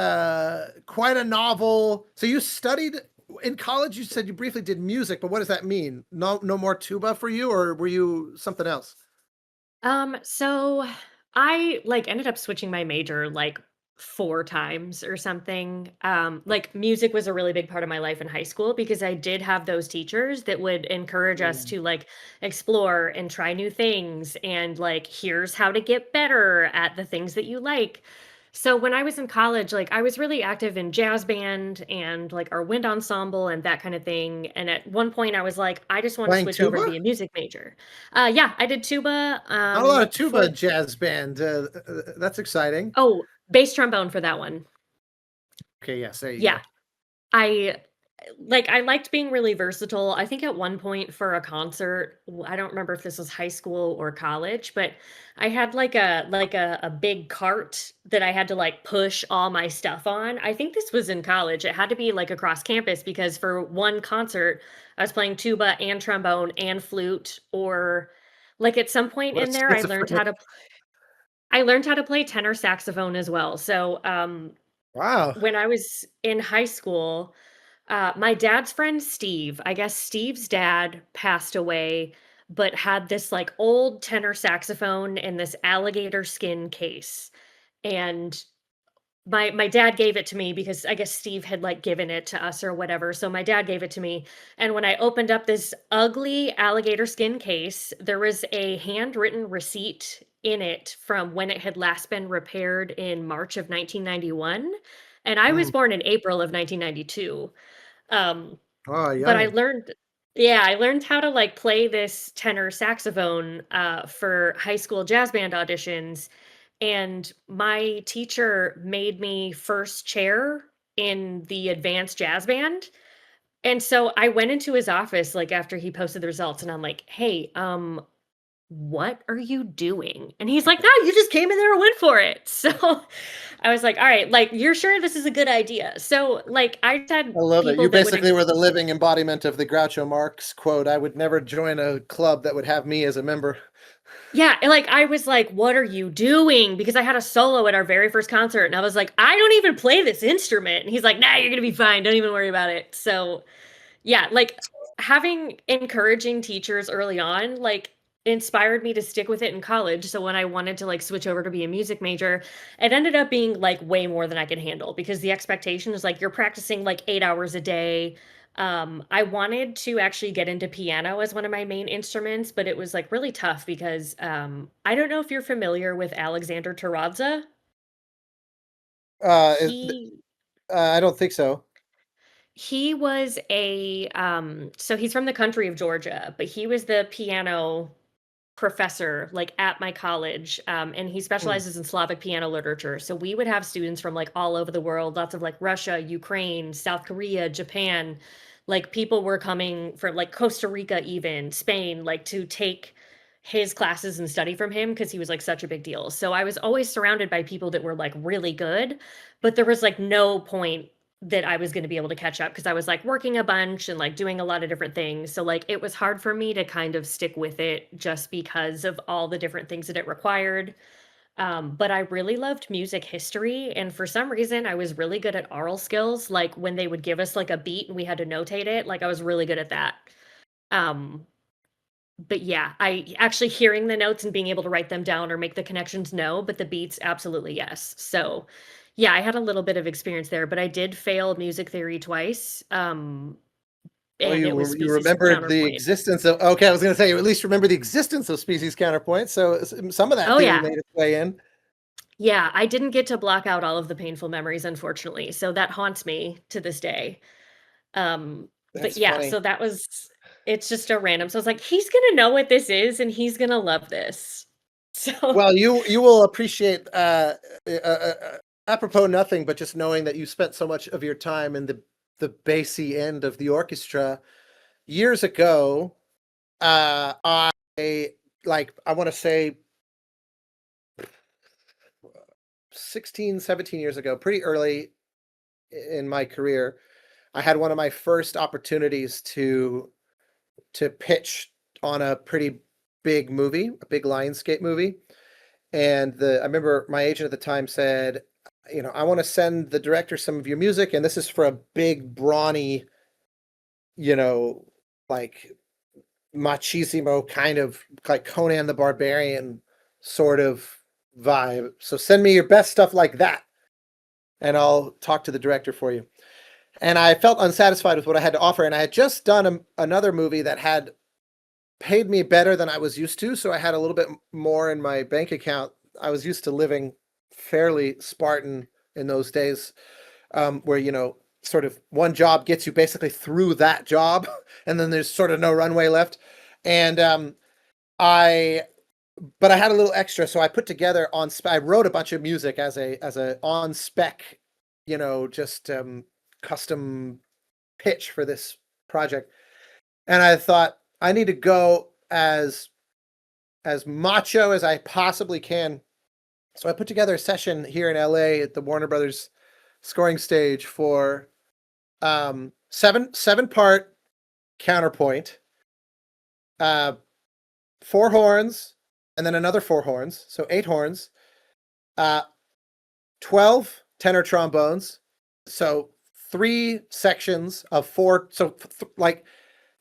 quite a novel. So you studied in college, you said you briefly did music, but what does that mean? No more tuba for you, or were you something else? So I like ended up switching my major like 4 times or something. Like music was a really big part of my life in high school because I did have those teachers that would encourage us Mm. to like explore and try new things and like here's how to get better at the things that you like. So when I was in college, like I was really active in jazz band and like our wind ensemble and that kind of thing. And at one point I was like, I just want to Playing switch over to tuba? be a music major. Yeah, I did tuba Not a lot of for tuba jazz band. That's exciting. oh, bass trombone for that one. Okay, yes, there you Yeah. go. I I liked being really versatile. I think at one point for a concert, I don't remember if this was high school or college, but I had like a big cart that I had to like push all my stuff on. I think this was in college. It had to be like across campus because for one concert, I was playing tuba and trombone and flute or like at some point What in a there schizophrenic. I learned how to play tenor saxophone as well. So, Wow. when I was in high school, my dad's friend Steve, I guess Steve's dad passed away, but had this like old tenor saxophone in this alligator skin case. And my dad gave it to me because I guess Steve had like given it to us or whatever. So my dad gave it to me. And when I opened up this ugly alligator skin case, there was a handwritten receipt in it from when it had last been repaired in March of 1991. And I was Mm. born in April of 1992. Um, Oh, but I youngin. learned yeah, I learned how to, like, play this tenor saxophone, for high school jazz band auditions, and my teacher made me first chair in the advanced jazz band, and so I went into his office, like, after he posted the results, and I'm like, "Hey, what are you doing?" And he's like, "No, you just came in there and went for it." So, I was like, "All right, like, you're sure this is a good idea?" So, like, I just had I love it. people You that would basically were the living embodiment of the Groucho Marx quote, "I would never join a club that would have me as a member." yeah, and, like, I was like, "What are you doing?" Because I had a solo at our very first concert, and I was like, "I don't even play this instrument." And he's like, "Nah, you're gonna be fine. Don't even worry about it." So, yeah, like, having encouraging teachers early on, like, inspired me to stick with it in college. So when I wanted to, like, switch over to be a music major, it ended up being, like, way more than I could handle because the expectation is, like, you're practicing, like, 8 hours a day. I wanted to actually get into piano as one of my main instruments, but it was, like, really tough because, I don't know if you're familiar with Alexander Terradza. Is He I don't think so. He was so he's from the country of Georgia, but he was the piano professor, like, at my college, and he Mm. specializes in Slavic piano literature, so we would have students from, like, all over the world, lots of, like, Russia, Ukraine, South Korea, Japan, like, people were coming from, like, Costa Rica even, Spain, like, to take his classes and study from him because he was, like, such a big deal, so I was always surrounded by people that were, like, really good, but there was, like, no point that I was gonna be able to catch up because I was, like, working a bunch and, like, doing a lot of different things, so, like, it was hard for me to kind of stick with it just because of all the different things that it required, but I really loved music history, and for some reason, I was really good at oral skills, like, when they would give us, like, a beat and we had to notate it, like, I was really good at that, um, but yeah, I actually hearing the notes and being able to write them down or make the connections, no, but the beats, absolutely yes. So, yeah, I had a little bit of experience there, but I did fail music theory twice, Oh, and it was you species remembered the counterpoint. existence of, okay, I was gonna say, you at least remember the existence of Species Counterpoint, so some of that Oh, theory yeah. made its way in. Yeah, I didn't get to block out all of the painful memories, unfortunately, so that haunts me to this day. But That's yeah, funny. so that was it's just a random so I was like, "He's gonna know what this is, and he's gonna love this." So Well, you will appreciate apropos nothing, but just knowing that you spent so much of your time in the bassy end of the orchestra years ago. I I want to say 16, 17 years ago, pretty early in my career, I had one of my first opportunities to pitch on a pretty big movie, a big Lionsgate movie. And I remember my agent at the time said, I want to send the director some of your music, and this is for a big, brawny, you know, like machismo kind of like Conan the Barbarian sort of vibe. So send me your best stuff like that, and I'll talk to the director for you. And I felt unsatisfied with what I had to offer, and I had just done another movie that had paid me better than I was used to, so I had a little bit more in my bank account. I was used to living fairly Spartan in those days, where sort of one job gets you basically through that job, and then there's sort of no runway left. And I, but I had a little extra, so I put together I wrote a bunch of music as a on spec, just custom pitch for this project. And I thought I need to go as macho as I possibly can. So I put together a session here in LA at the Warner Brothers scoring stage for seven part counterpoint, uh, four horns, and then another four horns, so eight horns, uh, 12 tenor trombones, so three sections of four. So like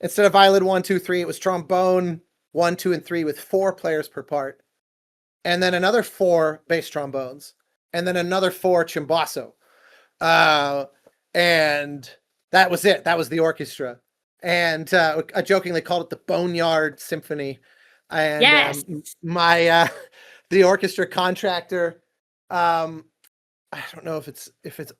instead of violin 1, 2, 3, it was trombone 1, 2, and 3 with four players per part, and then another four bass trombones, and then another four chimbasso, and that was it. That was the orchestra, and I jokingly called it the Boneyard Symphony. And yes. my the orchestra contractor, I don't know if it's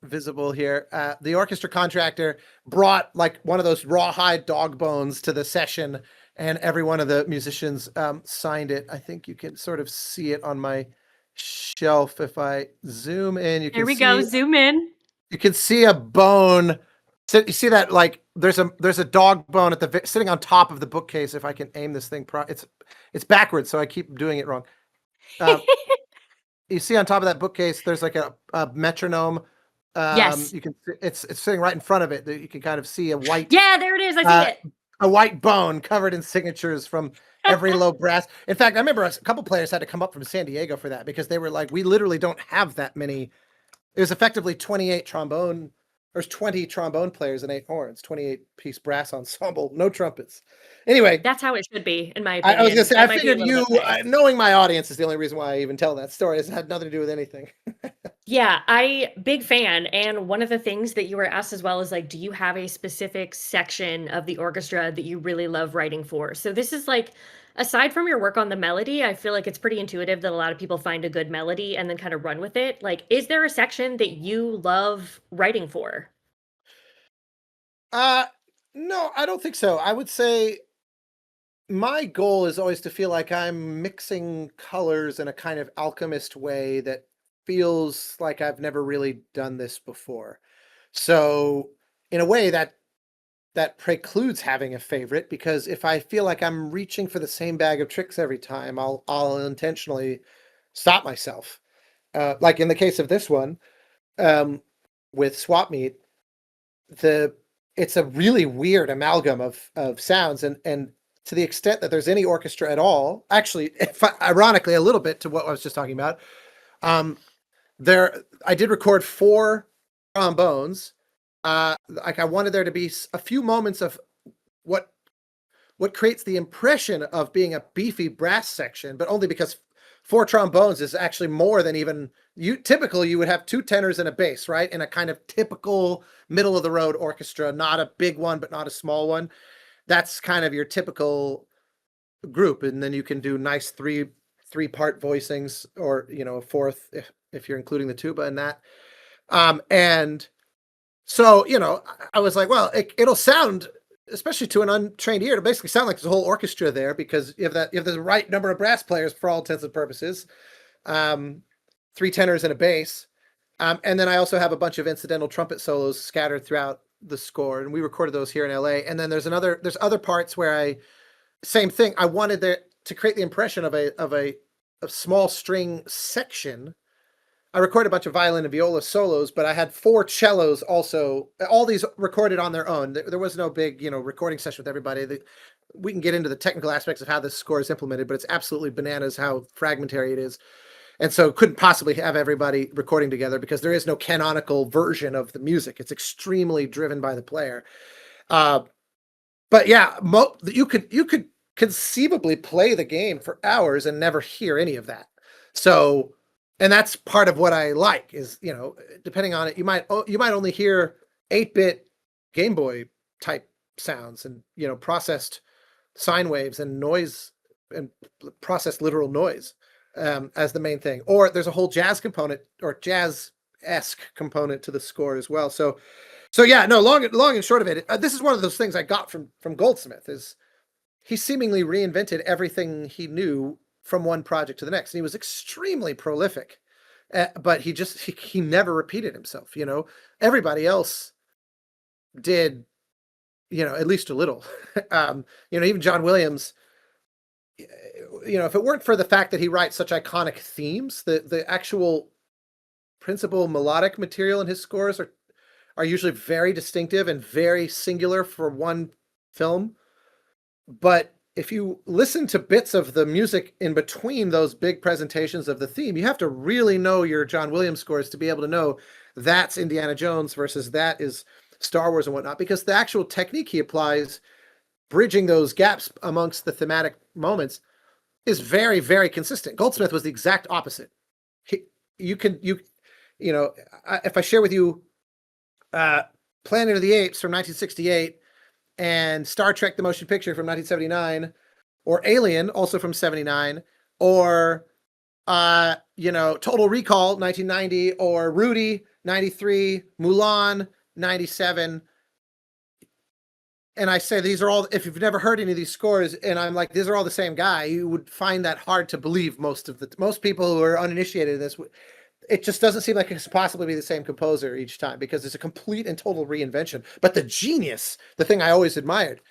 visible here. The orchestra contractor brought like one of those rawhide dog bones to the session, and every one of the musicians signed it. I think you can sort of see it on my shelf. If I zoom in, There we go, zoom in. you can see a bone. So you see that like there's a dog bone at sitting on top of the bookcase. If I can aim this thing, it's backwards, so I keep doing it wrong. Um, you see on top of that bookcase, there's like a metronome. Yes. You can it's sitting right in front of it. You can kind of see Yeah, there it is, I see uh, it. a white bone covered in signatures from every low brass. In fact, I remember a couple players had to come up from San Diego for that because they were like, we literally don't have that many. It was effectively 28 trombone. There's 20 trombone players and eight horns, 28-piece brass ensemble, no trumpets. Anyway, That's how it should be, in my I was gonna opinion. say, I I might be a figured little bit biased. knowing my audience is the only reason why I even tell that story. It had nothing to do with anything. Yeah, big fan, and one of the things that you were asked as well is, like, do you have a specific section of the orchestra that you really love writing for? So this is, like, aside from your work on the melody, I feel like it's pretty intuitive that a lot of people find a good melody and then kinda run with it. Like, is there a section that you love writing for? Uh, no, I don't think so. I would say my goal is always to feel like I'm mixing colors in a kind of alchemist way that feels like I've never really done this before. So, in a way that precludes having a favorite, because if I feel like I'm reaching for the same bag of tricks every time, I'll intentionally stop myself. Like in the case of this one, um, with SWAPMEAT, the it's a really weird amalgam of sounds, and to the extent that there's any orchestra at all, actually, if ironically, a little bit to what I was just talking about. Um, there, I did record four trombones. Like I wanted there to be a few moments of what what creates the impression of being a beefy brass section, but only because four trombones is actually more than even typically you would have two tenors and a bass, right? In a kind of typical middle of the road orchestra, not a big one, but not a small one. That's kind of your typical group. And then you can do nice three part voicings, or a fourth if you're including the tuba in that. And so, I was like, well, it'll sound, especially to an untrained ear, it'll basically sound like there's a whole orchestra there because you have the right number of brass players for all intents and purposes, 3 tenors and a bass. And then I also have a bunch of incidental trumpet solos scattered throughout the score, and we recorded those here in LA. And then there's other parts where same thing. I wanted to create the impression of a small string section. I recorded a bunch of violin and viola solos, but I had 4 cellos also, all these recorded on their own. There was no big, recording session with everybody. We can get into the technical aspects of how this score is implemented, but it's absolutely bananas how fragmentary it is. And so couldn't possibly have everybody recording together because there is no canonical version of the music. It's extremely driven by the player. But yeah, you could conceivably play the game for hours and never hear any of that. So, and that's part of what I like is, depending on it, you might only hear 8-bit Game Boy type sounds and, processed sine waves and noise and processed literal noise as the main thing. Or there's a whole jazz component or jazz-esque component to the score as well. So yeah, no, long and short of it, this is one of those things I got from Goldsmith is he seemingly reinvented everything he knew from one project to the next. And he was extremely prolific, but he never repeated himself. Everybody else did, at least a little. Even John Williams, if it weren't for the fact that he writes such iconic themes, the actual principal melodic material in his scores are usually very distinctive and very singular for one film. But if you listen to bits of the music in between those big presentations of the theme, you have to really know your John Williams scores to be able to know that's Indiana Jones versus that is Star Wars and whatnot, because the actual technique he applies, bridging those gaps amongst the thematic moments, is very, very consistent. Goldsmith was the exact opposite. If I share with you Planet of the Apes from 1968 and Star Trek the Motion Picture from 1979, or Alien also from 79, or Total Recall 1990, or Rudy 93, Mulan 97, and I say these are all, if you've never heard any of these scores, and I'm like, these are all the same guy, you would find that hard to believe. Most people who are uninitiated in this, it just doesn't seem like it could possibly be the same composer each time because it's a complete and total reinvention. But the genius, the thing I always admired,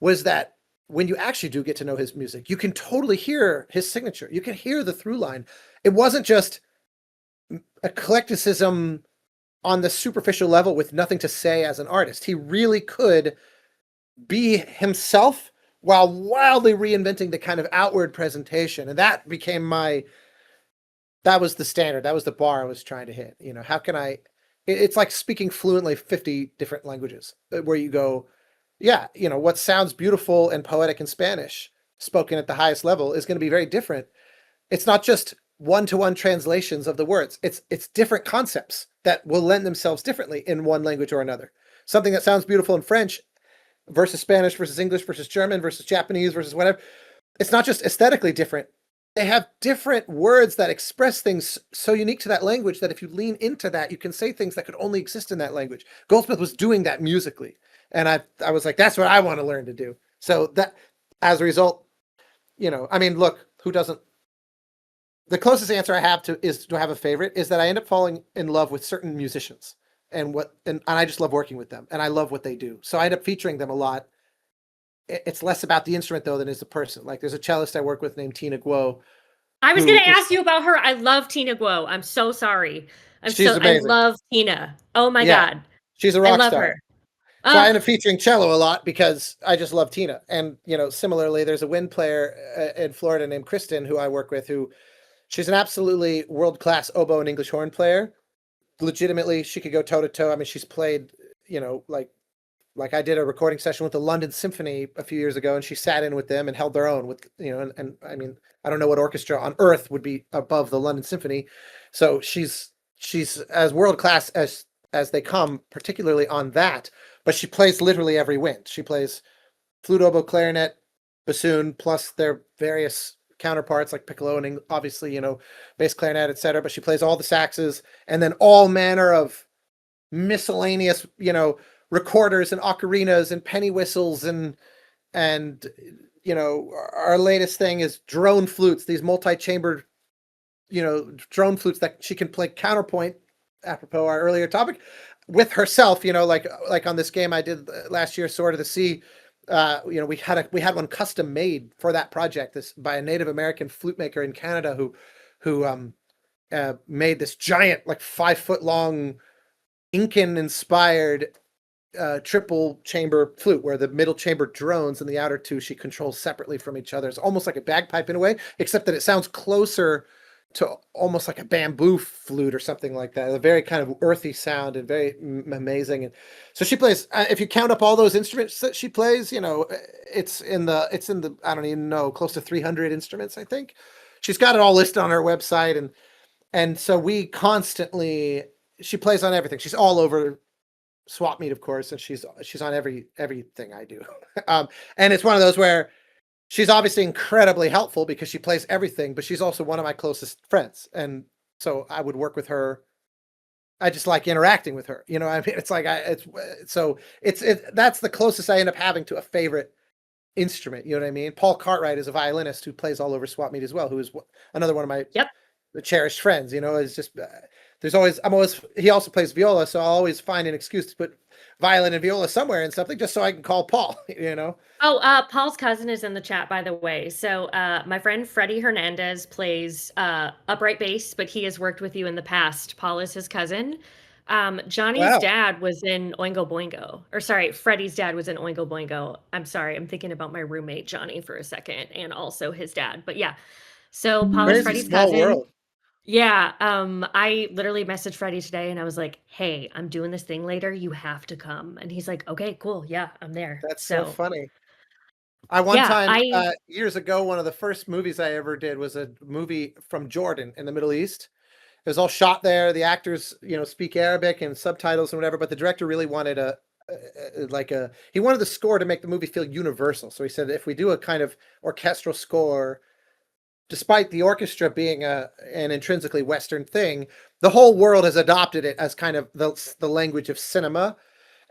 was that when you actually do get to know his music, you can totally hear his signature. You can hear the through line. It wasn't just eclecticism on the superficial level with nothing to say as an artist. He really could be himself while wildly reinventing the kind of outward presentation. And that became that was the standard. That was the bar I was trying to hit. How can it's like speaking fluently 50 different languages where you go, yeah, what sounds beautiful and poetic in Spanish spoken at the highest level is going to be very different. It's not just one-to-one translations of the words. It's different concepts that will lend themselves differently in one language or another. Something that sounds beautiful in French versus Spanish versus English versus German versus Japanese versus whatever. It's not just aesthetically different. They have different words that express things so unique to that language that if you lean into that, you can say things that could only exist in that language. Goldsmith was doing that musically. And I was like, that's what I want to learn to do. So that, as a result, look, who doesn't? The closest answer I have to have a favorite is that I end up falling in love with certain musicians and I just love working with them and I love what they do. So I end up featuring them a lot. It's less about the instrument though than is the person. Like there's a cellist I work with named Tina Guo. I was going to ask you about her. I love Tina Guo. I'm so sorry. She's amazing. I love Tina. Oh my God. She's a rock star. I love star. her. So I end up featuring cello a lot because I just love Tina. And, similarly, there's a wind player in Florida named Kristen who I work with she's an absolutely world-class oboe and English horn player. Legitimately, she could go toe-to-toe. I mean, she's played, like I did a recording session with the London Symphony a few years ago, and she sat in with them and held their own with, and I mean, I don't know what orchestra on earth would be above the London Symphony. So she's as world-class as they come, particularly on that. But she plays literally every wind. She plays flute, oboe, clarinet, bassoon, plus their various counterparts like piccolo and obviously, bass clarinet, etc. But she plays all the saxes and then all manner of miscellaneous, recorders and ocarinas and penny whistles and our latest thing is drone flutes, these multi-chambered, drone flutes that she can play counterpoint, apropos our earlier topic, with herself, like on this game I did last year, Sword of the Sea. We had one custom made for that project, this by a Native American flute maker in Canada who made this giant, like 5-foot long Incan inspired triple chamber flute where the middle chamber drones and the outer two she controls separately from each other. It's almost like a bagpipe in a way, except that it sounds closer to almost like a bamboo flute or something like that. A very kind of earthy sound and very amazing. And so she plays, if you count up all those instruments that she plays, it's in the, I don't even know, close to 300 instruments, I think. She's got it all listed on her website. And so we constantly, she plays on everything. She's all over SWAPMEAT, of course, and she's on everything I do. And it's one of those where she's obviously incredibly helpful because she plays everything, but she's also one of my closest friends. And so I would work with her. I just like interacting with her. It's like, that's the closest I end up having to a favorite instrument. You know what I mean? Paul Cartwright is a violinist who plays all over SWAPMEAT as well, who is another one of my cherished friends. Is just, he also plays viola, so I'll always find an excuse to put violin and viola somewhere and something just so I can call Paul, Oh, Paul's cousin is in the chat, by the way. So my friend Freddie Hernandez plays upright bass, but he has worked with you in the past. Paul is his cousin. Johnny's dad was in Oingo Boingo. Or sorry, Freddie's dad was in Oingo Boingo. I'm sorry, I'm thinking about my roommate Johnny for a second, and also his dad. But yeah, so Paul is Freddie's cousin. World. Yeah, I literally messaged Freddie today and I was like, "Hey, I'm doing this thing later. You have to come." And he's like, "Okay, cool. Yeah, I'm there." That's so funny. Years ago, one of the first movies I ever did was a movie from Jordan in the Middle East. It was all shot there. The actors, speak Arabic and subtitles and whatever, but the director really wanted he wanted the score to make the movie feel universal. So he said, if we do a kind of orchestral score, despite the orchestra being an intrinsically Western thing, the whole world has adopted it as kind of the language of cinema.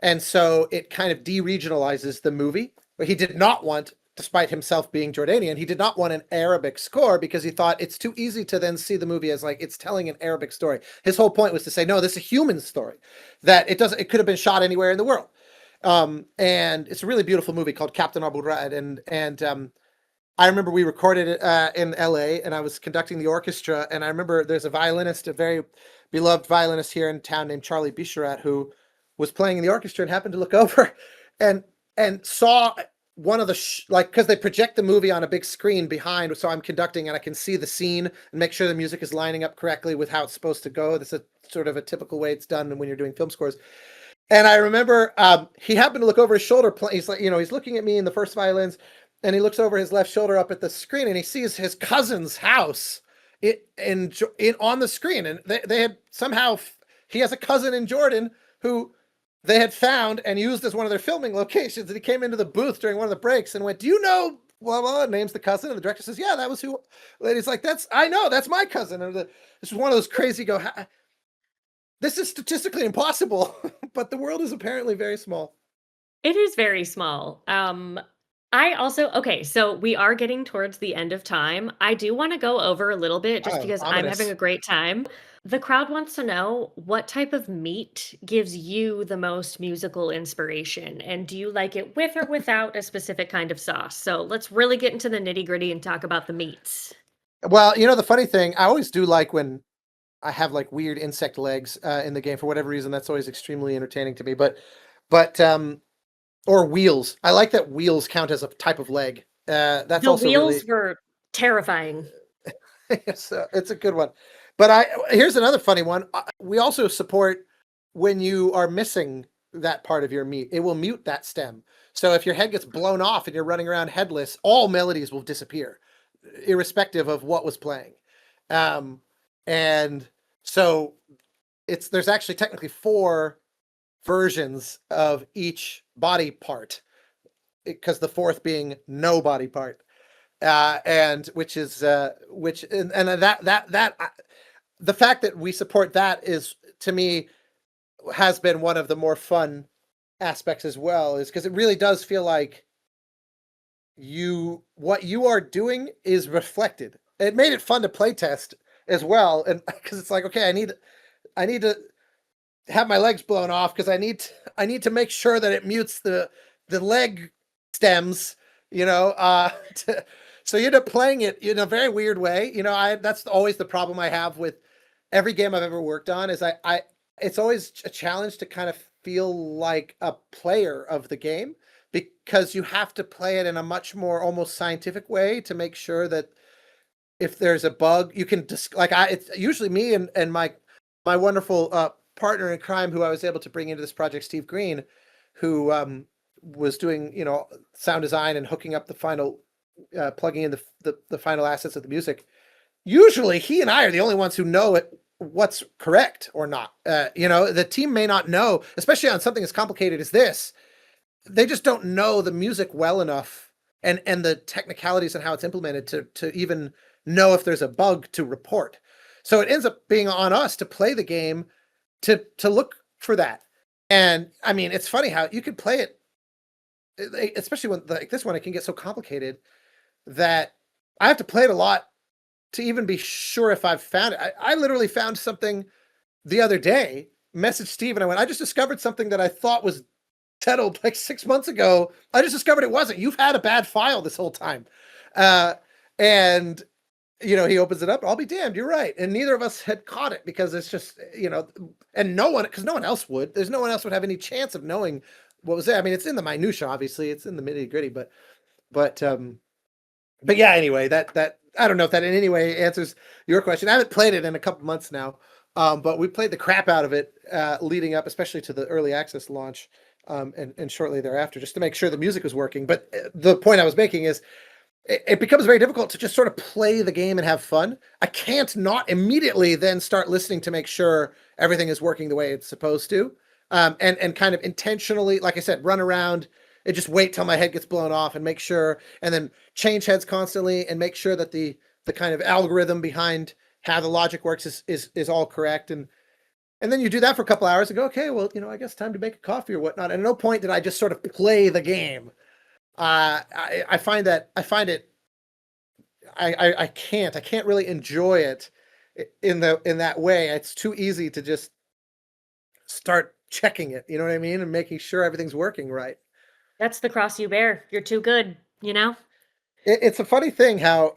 And so it kind of de-regionalizes the movie. But he did not want, despite himself being Jordanian, he did not want an Arabic score because he thought it's too easy to then see the movie as like it's telling an Arabic story. His whole point was to say, no, this is a human story, that it could have been shot anywhere in the world. And it's a really beautiful movie called Captain Abu Ra'ad. And I remember we recorded it in LA and I was conducting the orchestra. And I remember there's a violinist, a very beloved violinist here in town named Charlie Bisharat, who was playing in the orchestra and happened to look over and saw one of the, because they project the movie on a big screen behind. So I'm conducting and I can see the scene and make sure the music is lining up correctly with how it's supposed to go. That's a sort of a typical way it's done when you're doing film scores. And I remember he happened to look over his shoulder. He's like, he's looking at me in the first violins. And he looks over his left shoulder up at the screen and he sees his cousin's house on the screen. And they had somehow, he has a cousin in Jordan who they had found and used as one of their filming locations. And he came into the booth during one of the breaks and went, "Do you know, blah, blah," names the cousin. And the director says, "Yeah, that was who." Lady's like, "I know, that's my cousin." And this was one of those crazy this is statistically impossible, but the world is apparently very small. It is very small. So we are getting towards the end of time. I do want to go over a little bit just because I'm having a great time. The crowd wants to know what type of meat gives you the most musical inspiration, and do you like it with or without a specific kind of sauce? So let's really get into the nitty-gritty and talk about the meats. Well, the funny thing, I always do like when I have like weird insect legs in the game for whatever reason. That's always extremely entertaining to me. But or wheels. I like that wheels count as a type of leg. That's The also wheels were terrifying. it's a good one. But here's another funny one. We also support when you are missing that part of your meat. It will mute that stem. So if your head gets blown off and you're running around headless, all melodies will disappear, irrespective of what was playing. And so there's actually technically 4 versions of each body part, because the 4th being no body part. and which is which and the fact that we support that is, to me, has been one of the more fun aspects as well, is because it really does feel like what you are doing is reflected. It made it fun to play test as well, and because it's like, okay, I need to have my legs blown off because I need to make sure that it mutes the leg stems, to, so you end up playing it in a very weird way. That's always the problem I have with every game I've ever worked on, is I it's always a challenge to kind of feel like a player of the game, because you have to play it in a much more almost scientific way to make sure that if there's a bug, you can just it's usually me and my wonderful partner in crime, who I was able to bring into this project, Steve Green, who was doing sound design and hooking up the final plugging in the final assets of the music. Usually he and I are the only ones who know what's correct or not. The team may not know, especially on something as complicated as this. They just don't know the music well enough and the technicalities and how it's implemented to even know if there's a bug to report. So it ends up being on us to play the game to look for that. And I mean, it's funny how you could play it, especially when like this one, it can get so complicated that I have to play it a lot to even be sure if I've found it. I literally found something the other day, messaged Steve, and I went, I just discovered something that I thought was settled like 6 months ago. I just discovered it wasn't. You've had a bad file this whole time. And he opens it up. I'll be damned, you're right. And neither of us had caught it, because it's just, and because no one else would. There's no one else would have any chance of knowing what was there. I mean, it's in the minutia, obviously. It's in the nitty gritty, but yeah, anyway, that I don't know if that in any way answers your question. I haven't played it in a couple months now, but we played the crap out of it leading up, especially to the early access launch, and shortly thereafter, just to make sure the music was working. But the point I was making is, it becomes very difficult to just sort of play the game and have fun. I can't not immediately then start listening to make sure everything is working the way it's supposed to, and kind of intentionally, like I said, run around and just wait till my head gets blown off and make sure, and then change heads constantly and make sure that the kind of algorithm behind how the logic works is all correct. And then you do that for a couple hours and go, okay, well, I guess time to make a coffee or whatnot. And at no point did I just sort of play the game. I find it, I can't really enjoy it in that way. It's too easy to just start checking it, you know what I mean? And making sure everything's working right. That's the cross you bear. You're too good, It's a funny thing how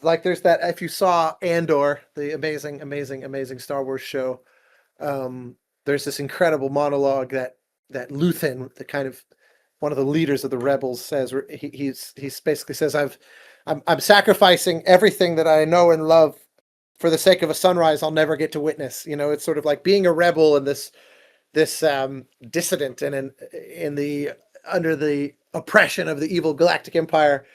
like there's that, if you saw Andor, the amazing Star Wars show, there's this incredible monologue that Luthen, the kind of one of the leaders of the rebels, says, where he basically says, I'm sacrificing everything that I know and love for the sake of a sunrise I'll never get to witness. It's sort of like being a rebel and this dissident and in the under the oppression of the evil galactic empire.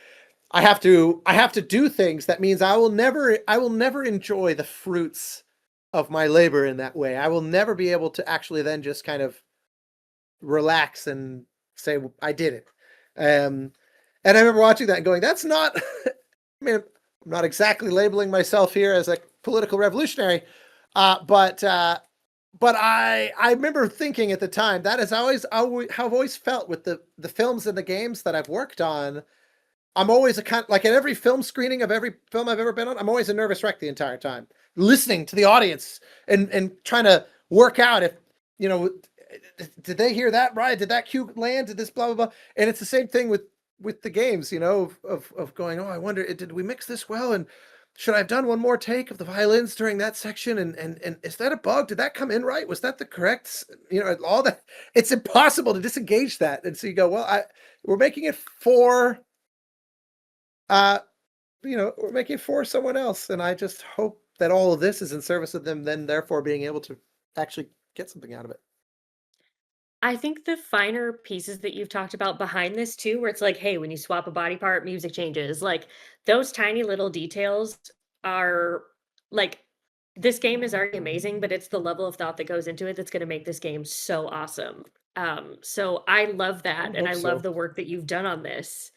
I have to do things that means I will never enjoy the fruits of my labor in that way. I will never be able to actually then just kind of relax and say, I did it. And I remember watching that and going, that's not, I mean, I'm not exactly labeling myself here as a political revolutionary, but I remember thinking at the time, that is how I've always felt with the films and the games that I've worked on. I'm always like at every film screening of every film I've ever been on, I'm always a nervous wreck the entire time, listening to the audience and trying to work out if, did they hear that right? Did that cue land? Did this blah, blah, blah? And it's the same thing with the games, of going, oh, I wonder, did we mix this well? And should I have done one more take of the violins during that section? And is that a bug? Did that come in right? Was that the correct, all that? It's impossible to disengage that. And so you go, well, we're making it for, we're making it for someone else. And I just hope that all of this is in service of them, then therefore being able to actually get something out of it. I think the finer pieces that you've talked about behind this too, where it's like, hey, when you swap a body part, music changes. Like those tiny little details are like, this game is already amazing, but it's the level of thought that goes into it that's going to make this game so awesome. So I love that, I and hope I love so. the work that you've done on this.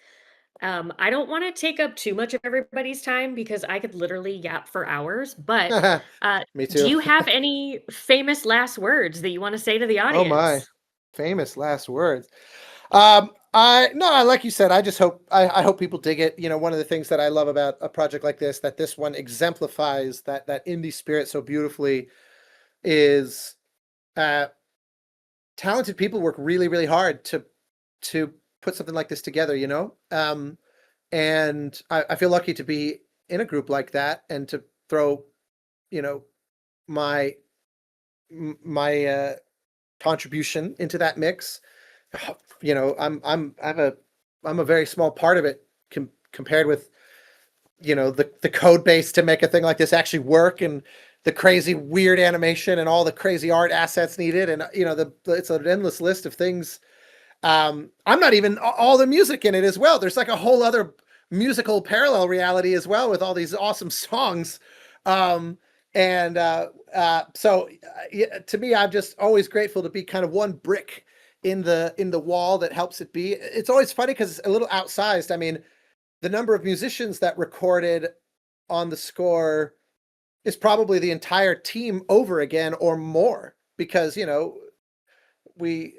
I don't want to take up too much of everybody's time because I could literally yap for hours, but Me do too. you have any famous last words that you want to say to the Oh my, audience? famous last words. I no, like you said, I just hope I hope people dig it. You know, one of the things that I love about a project like this, that this one exemplifies that indie spirit so beautifully, is uh, talented people work really, really hard to put something like this together. You know, and I feel lucky to be in a group like that and to throw, you know, my my contribution into that mix. You know, I'm a very small part of it compared with, you know, the code base to make a thing like this actually work, and the crazy weird animation and all the crazy art assets needed, and you know, it's an endless list of things. I'm not even all the music in it as well. There's like a whole other musical parallel reality as well with all these awesome songs. Um, and so yeah, to me, I'm just always grateful to be kind of one brick in the wall that helps it be. It's always funny because it's a little outsized. I mean, the number of musicians that recorded on the score is probably the entire team over again or more, because you know, we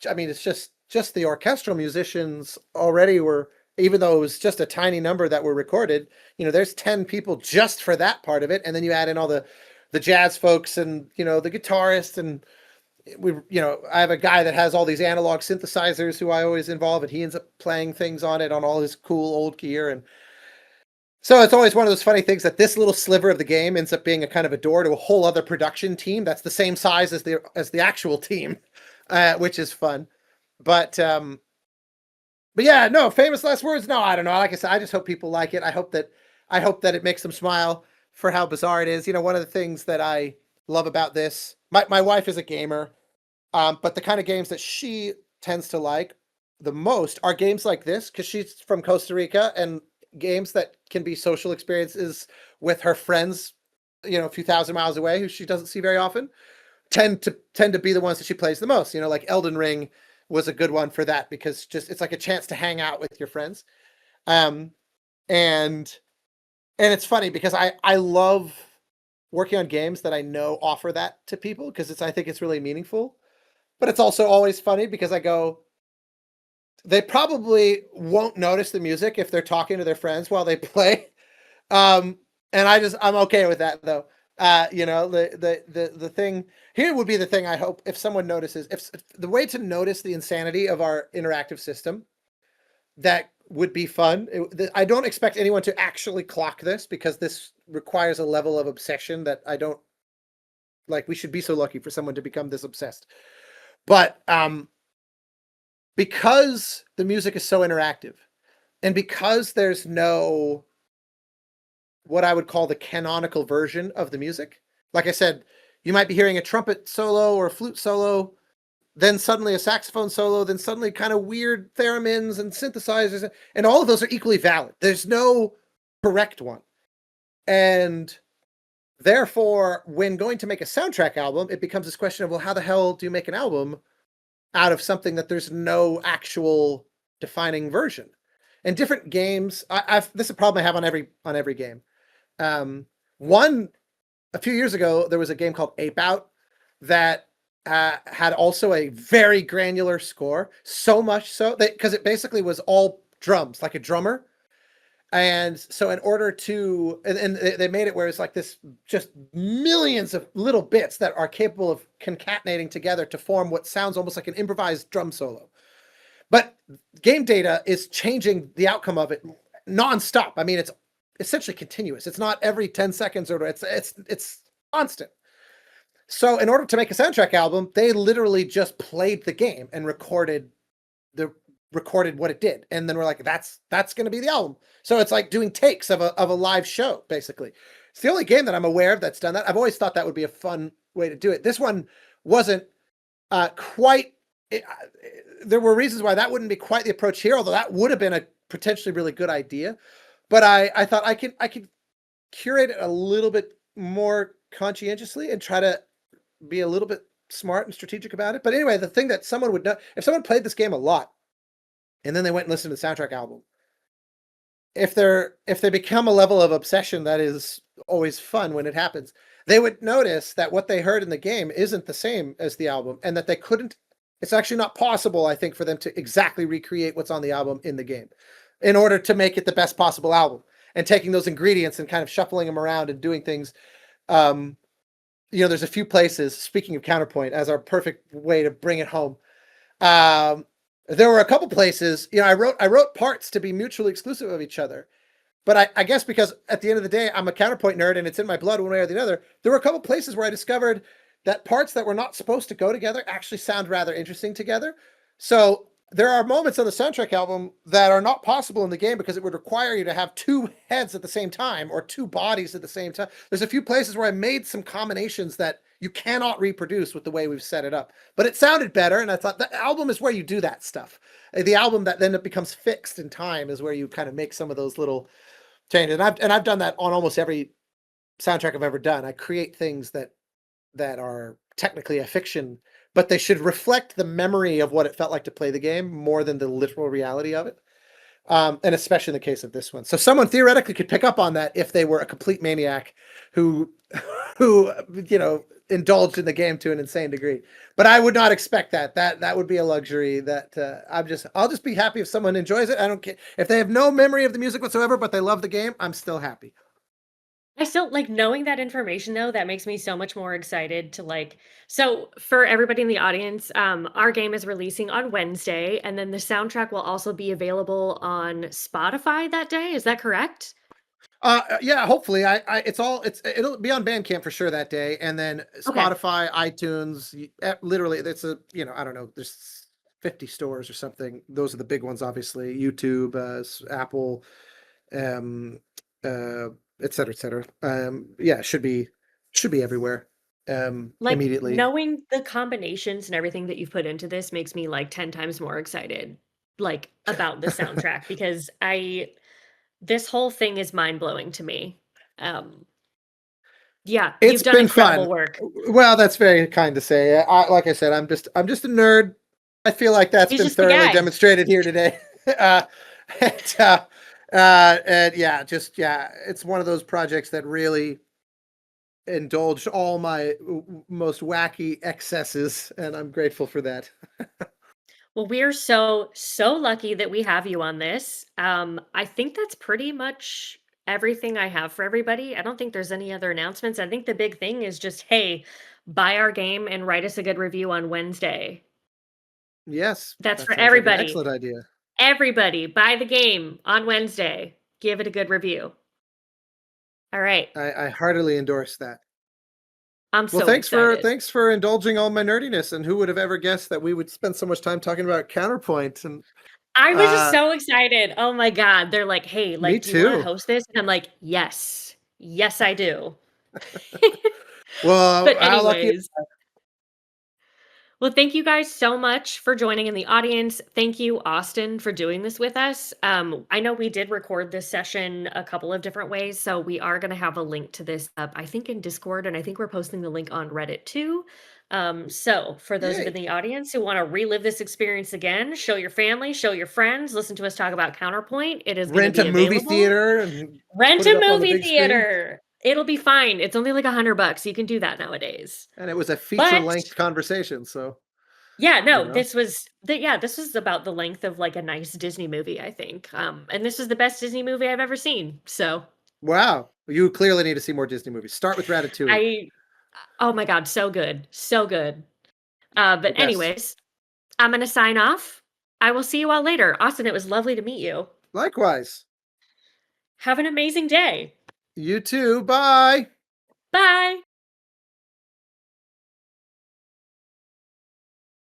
I mean, it's just the orchestral musicians already were, even though it was just a tiny number that were recorded, you know, there's 10 people just for that part of it, and then you add in all the jazz folks and, you know, the guitarist, and we, you know, I have a guy that has all these analog synthesizers who I always involve, and he ends up playing things on it on all his cool old gear. And so it's always one of those funny things that this little sliver of the game ends up being a kind of a door to a whole other production team that's the same size as the actual team, which is fun. But but yeah, no, famous last words. No, I don't know. Like I said, I just hope people like it. I hope that it makes them smile for how bizarre it is. You know, one of the things that I love about this, my wife is a gamer, but the kind of games that she tends to like the most are games like this, because she's from Costa Rica, and games that can be social experiences with her friends, you know, a few thousand miles away, who she doesn't see very often, tend to be the ones that she plays the most. You know, like Elden Ring was a good one for that, because just it's like a chance to hang out with your friends. Um, and it's funny because I love working on games that I know offer that to people, because I think it's really meaningful. But it's also always funny because I go, they probably won't notice the music if they're talking to their friends while they play. Um, and I'm okay with that though. You know, the thing here would be the thing I hope if someone notices, if the way to notice the insanity of our interactive system, that would be fun. I don't expect anyone to actually clock this, because this requires a level of obsession that I don't like. We should be so lucky for someone to become this obsessed. But because the music is so interactive, and because there's no what I would call the canonical version of the music. Like I said, you might be hearing a trumpet solo or a flute solo, then suddenly a saxophone solo, then suddenly kind of weird theremins and synthesizers, and all of those are equally valid. There's no correct one. And therefore, when going to make a soundtrack album, it becomes this question of, well, how the hell do you make an album out of something that there's no actual defining version? And different games, this is a problem I have on every game. One A few years ago, there was a game called Ape Out that had also a very granular score, so much so that, because it basically was all drums, like a drummer. And so in order to, and they made it where it's like this, just millions of little bits that are capable of concatenating together to form what sounds almost like an improvised drum solo. But game data is changing the outcome of it nonstop. I mean, it's essentially continuous. It's not every 10 seconds, or it's constant. So in order to make a soundtrack album, they literally just played the game and recorded what it did. And then we're like, that's going to be the album. So it's like doing takes of a live show, basically. It's the only game that I'm aware of that's done that. I've always thought that would be a fun way to do it. This one wasn't quite, there were reasons why that wouldn't be quite the approach here, although that would have been a potentially really good idea. But I thought I could curate it a little bit more conscientiously and try to be a little bit smart and strategic about it. But anyway, the thing that someone would know, if someone played this game a lot and then they went and listened to the soundtrack album, if they become a level of obsession that is always fun when it happens, they would notice that what they heard in the game isn't the same as the album, and that they couldn't. It's actually not possible, I think, for them to exactly recreate what's on the album in the game, in order to make it the best possible album. And taking those ingredients and kind of shuffling them around and doing things. There's a few places. Speaking of counterpoint, as our perfect way to bring it home. There were a couple places, I wrote parts to be mutually exclusive of each other. But I guess because at the end of the day, I'm a counterpoint nerd and it's in my blood one way or the other, there were a couple places where I discovered that parts that were not supposed to go together actually sound rather interesting together. So there are moments on the soundtrack album that are not possible in the game because it would require you to have two heads at the same time or two bodies at the same time. There's a few places where I made some combinations that you cannot reproduce with the way we've set it up, but it sounded better. And I thought the album is where you do that stuff. The album that then it becomes fixed in time is where you kind of make some of those little changes. And I've done that on almost every soundtrack I've ever done. I create things that are technically a fiction, but they should reflect the memory of what it felt like to play the game more than the literal reality of it. And especially in the case of this one. So someone theoretically could pick up on that if they were a complete maniac who indulged in the game to an insane degree. But I would not expect that. That would be a luxury that I'll just be happy if someone enjoys it. I don't care if they have no memory of the music whatsoever, but they love the game. I'm still happy. I still like knowing that information though, that makes me so much more excited to so for everybody in the audience, our game is releasing on Wednesday, and then the soundtrack will also be available on Spotify that day. Is that correct? Yeah, hopefully. It'll be on Bandcamp for sure that day, and then Okay. Spotify, iTunes, literally it's I don't know, there's 50 stores or something. Those are the big ones, obviously. YouTube, Apple, et cetera, et cetera. Yeah, should be everywhere. Immediately. Knowing the combinations and everything that you've put into this makes me 10 times more excited about the soundtrack because this whole thing is mind-blowing to me. Yeah, It's you've done been incredible fun. work. Well, that's very kind to say. Like I said, I'm just a nerd. I feel like that's He's been just the thoroughly guy. demonstrated here today. and it's one of those projects that really indulged all my most wacky excesses, and I'm grateful for that. Well, we're so lucky that we have you on this. I think that's pretty much everything I have for everybody. I don't think there's any other announcements. I think the big thing is just, hey, buy our game and write us a good review on Wednesday. Yes, That's that for sounds like an everybody. excellent idea. Everybody, buy the game on Wednesday. Give it a good review. All right. I heartily endorse that. I'm Well, so excited. thanks for indulging all my nerdiness. And who would have ever guessed that we would spend so much time talking about counterpoint? And I was just so excited. Oh my God. They're like, hey, me do you want to too. host this? And I'm like, yes. Yes, I do. Well, But how lucky. anyways. Well, thank you guys so much for joining in the audience. Thank you, Austin, for doing this with us. I know we did record this session a couple of different ways, so we are going to have a link to this up, I think, in Discord, and I think we're posting the link on Reddit too. So for those of Yay. in the audience who want to relive this experience again, show your family, show your friends, listen to us talk about Counterpoint. It is going Rent to be a movie available. theater and Rent put it a up on the movie big screen. theater. It'll be fine. It's only like $100. You can do that nowadays. And it was a But feature-length conversation, so yeah, no, know. this was about the length of like a nice Disney movie, I think. And this was the best Disney movie I've ever seen. So wow, you clearly need to see more Disney movies. Start with Ratatouille. Oh my God, so good. So good. But The best. anyways, I'm gonna sign off. I will see you all later. Austin, it was lovely to meet you. Likewise. Have an amazing day. You too. Bye. Bye.